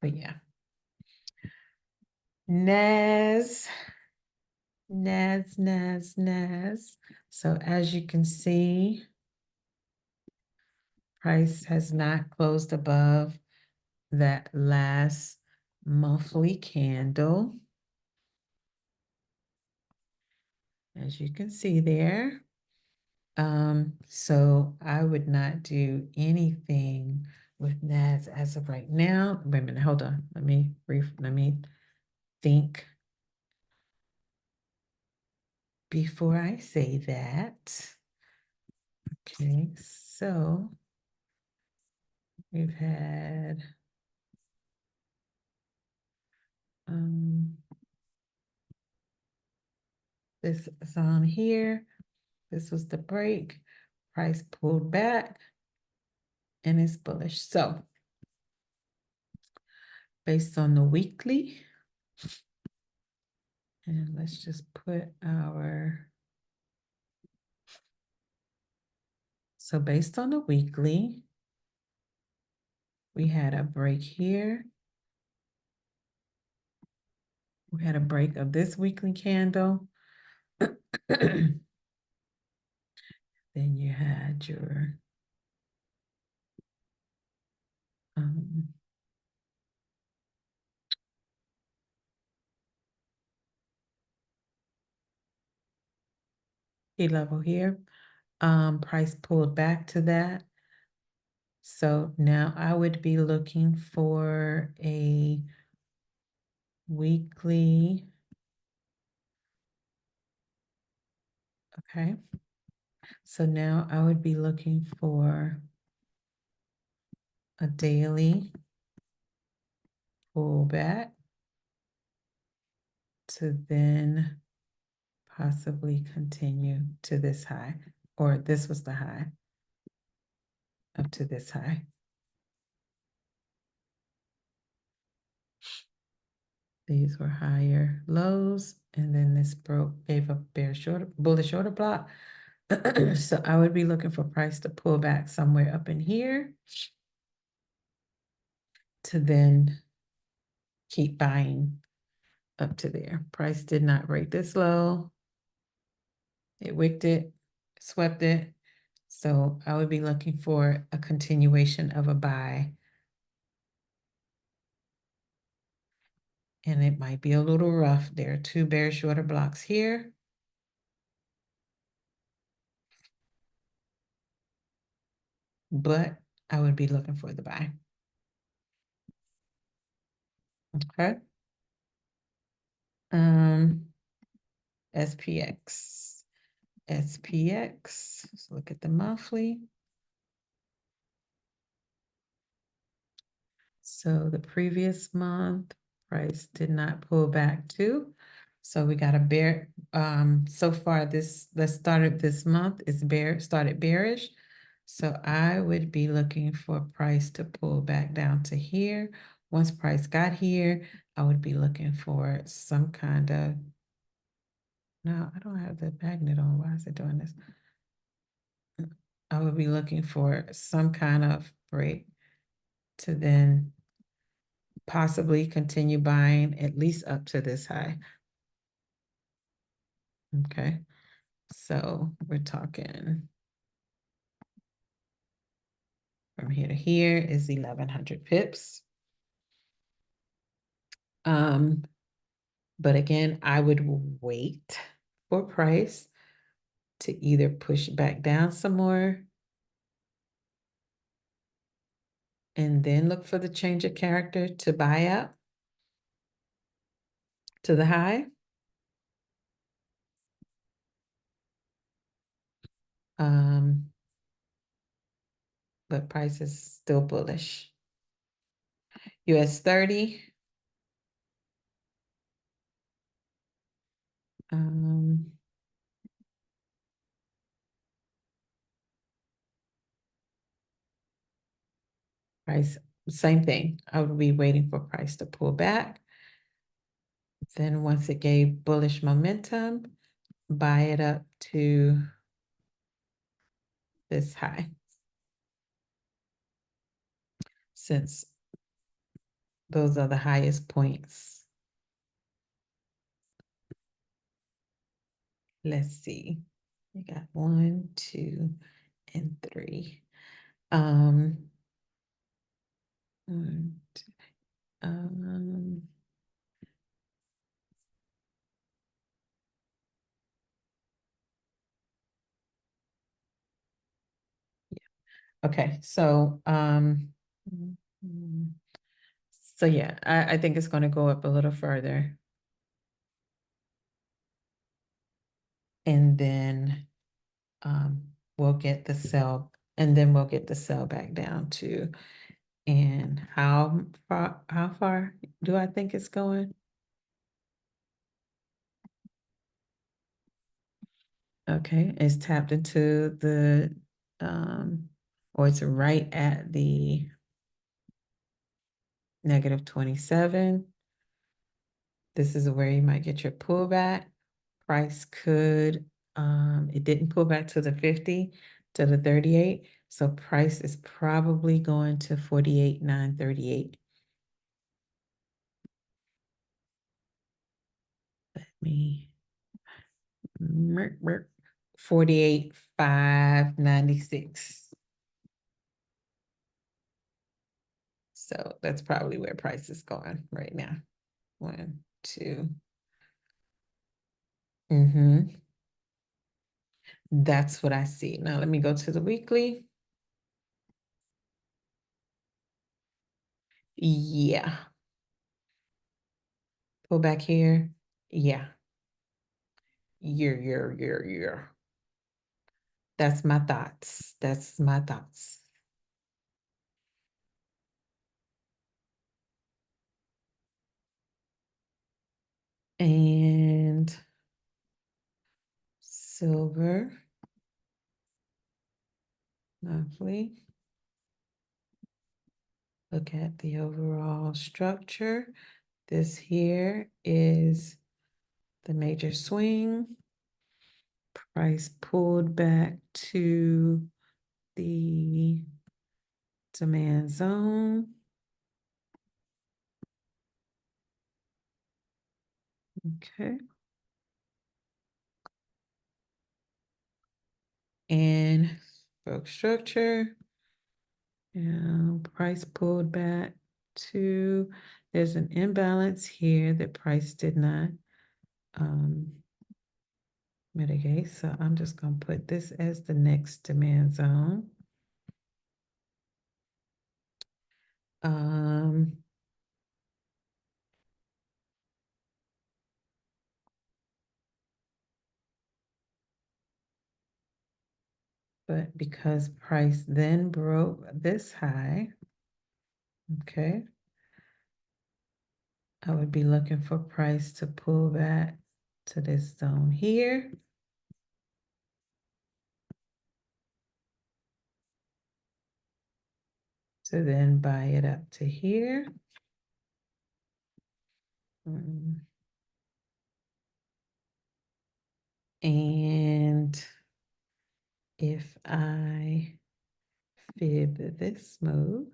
yeah. NAS. So as you can see, price has not closed above that last monthly candle. As you can see there. So I would not do anything with NAS as of right now. Wait a minute, hold on. Let me think before I say that. Okay, so we've had this is on here. This was the break. Price pulled back and it's bullish. So based on the weekly, and let's just put so based on the weekly, we had a break here. We had a break of this weekly candle. Then you had your key level here. Price pulled back to that. So now I would be looking for a weekly. Okay. So now I would be looking for a daily pullback to then possibly continue to this high, or this was the high, up to this high. These were higher lows, and then this broke, gave a bullish order block. So I would be looking for price to pull back somewhere up in here to then keep buying up to there. Price did not break this low. It wicked it, swept it. So I would be looking for a continuation of a buy. And it might be a little rough. There are two bearish order blocks here. But I would be looking for the buy. Okay. SPX. Let's look at the monthly. So the previous month price did not pull back too. So we got a bear. So far let's start it this month is started bearish. So I would be looking for price to pull back down to here. Once price got here, I would be looking for some kind of, no, I don't have the magnet on. Why is it doing this? I would be looking for some kind of break to then possibly continue buying at least up to this high. Okay, so we're talking from here to here is 1100 pips. But again, I would wait for price to either push back down some more and then look for the change of character to buy up to the high. But price is still bullish. US 30. Price, same thing. I would be waiting for price to pull back. Then once it gave bullish momentum, buy it up to this high. Since those are the highest points. Let's see. We got 1, 2, and 3. Okay, so yeah, I think it's going to go up a little further. And then we'll get the sell, and then we'll get the sell back down to, and how far do I think it's going? Okay, it's tapped into the or it's right at the -27. This is where you might get your pullback. Price could, it didn't pull back to the 50, to the 38. So price is probably going to 48,938. Let me 48,596. So that's probably where price is going right now. 1, 2. That's what I see. Now let me go to the weekly. Yeah. Pull back here. Yeah. Yeah. That's my thoughts. That's my thoughts. And silver monthly. Look at the overall structure. This here is the major swing. Price pulled back to the demand zone. Okay. And broke structure. And price pulled back to, there's an imbalance here that price did not mitigate. So I'm just going to put this as the next demand zone. But because price then broke this high, okay, I would be looking for price to pull back to this zone here. To then buy it up to here. And if I fib this move,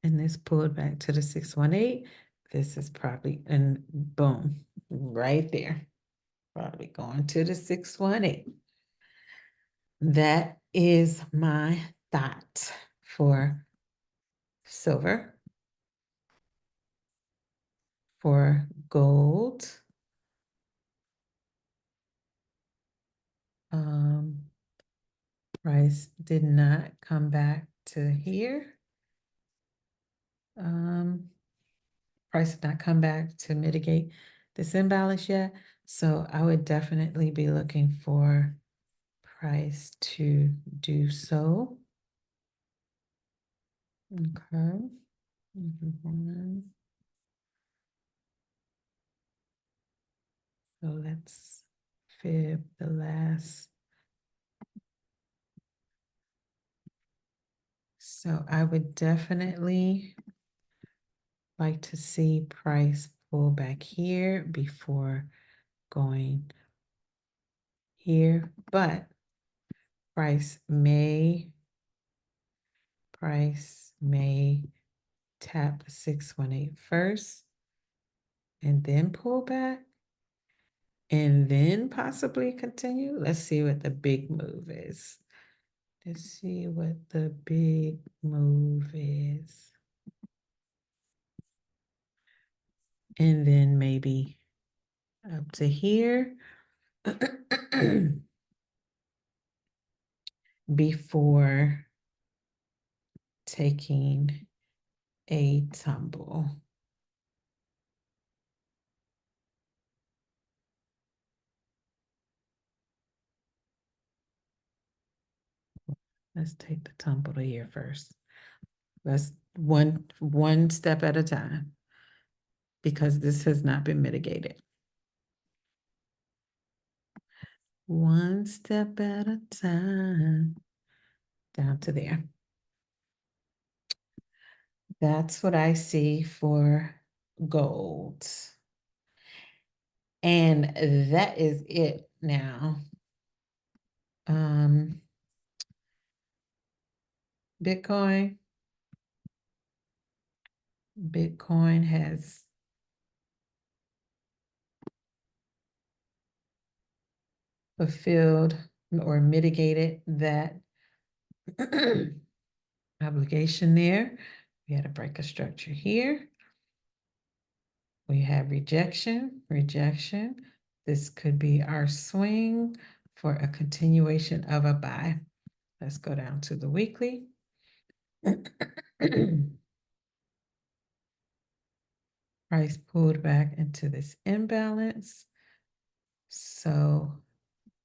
and this pulled back to the 618, this is probably, and boom, right there. Probably going to the 618. That is my thought for silver. For gold, price did not come back to here. Price did not come back to mitigate this imbalance yet. So I would definitely be looking for price to do so. Okay. So let's fib the last. So I would definitely like to see price pull back here before going here, but price may tap 618 first and then pull back and then possibly continue. Let's see what the big move is. Let's see what the big move is. And then maybe up to here before taking a tumble. Let's take the tumble to here first. Let's one step at a time because this has not been mitigated. One step at a time. Down to there. That's what I see for gold. And that is it now. Bitcoin has fulfilled or mitigated that obligation there. We had a break of structure here. We have rejection. This could be our swing for a continuation of a buy. Let's go down to the weekly. Price pulled back into this imbalance. So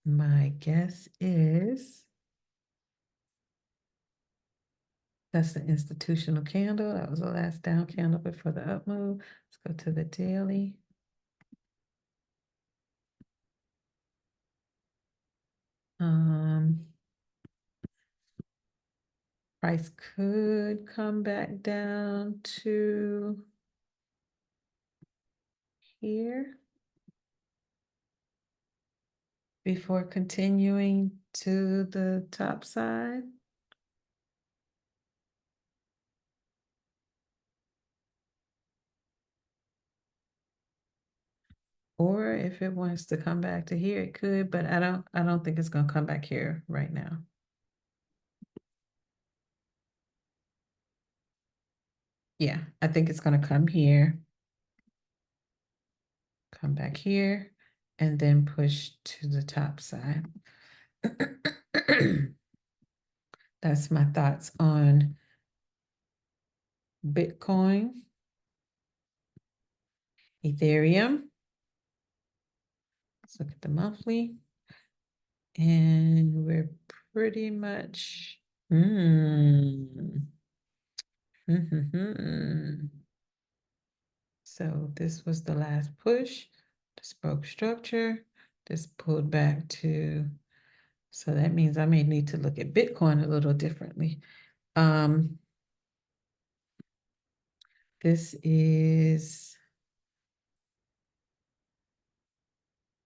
my guess is that's the institutional candle. That was the last down candle before the up move. Let's go to the daily. price could come back down to here before continuing to the top side. Or if it wants to come back to here, it could, but I don't think it's gonna come back here right now. Yeah, I think it's gonna come here, come back here, and then push to the top side. That's my thoughts on Bitcoin, Ethereum. Let's look at the monthly. And we're pretty much, So this was the last push. This broke structure. This pulled back to, so that means I may need to look at Bitcoin a little differently. This is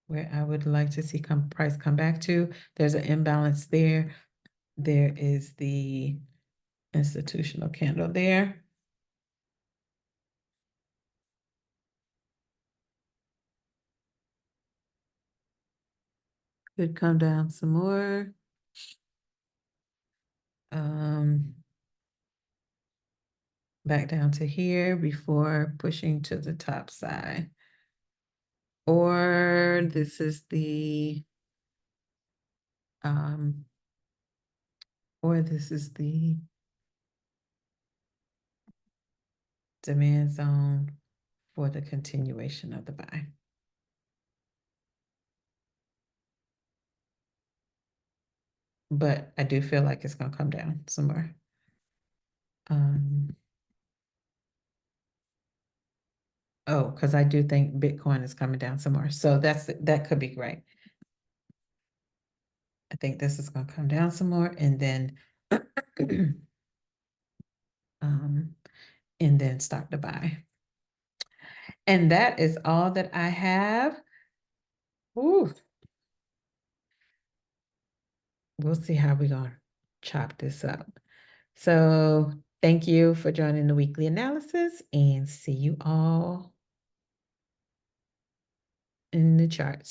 where I would like to see price come back to. There's an imbalance there. There is the institutional candle there. Could come down some more. Back down to here before pushing to the top side. Or this is the demand zone for the continuation of the buy. But I do feel like it's gonna come down some more. Oh, because I do think Bitcoin is coming down some more. So that could be great. I think this is gonna come down some more and then start to buy. And that is all that I have. Ooh. We'll see how we're gonna chop this up. So thank you for joining the weekly analysis and see you all in the charts.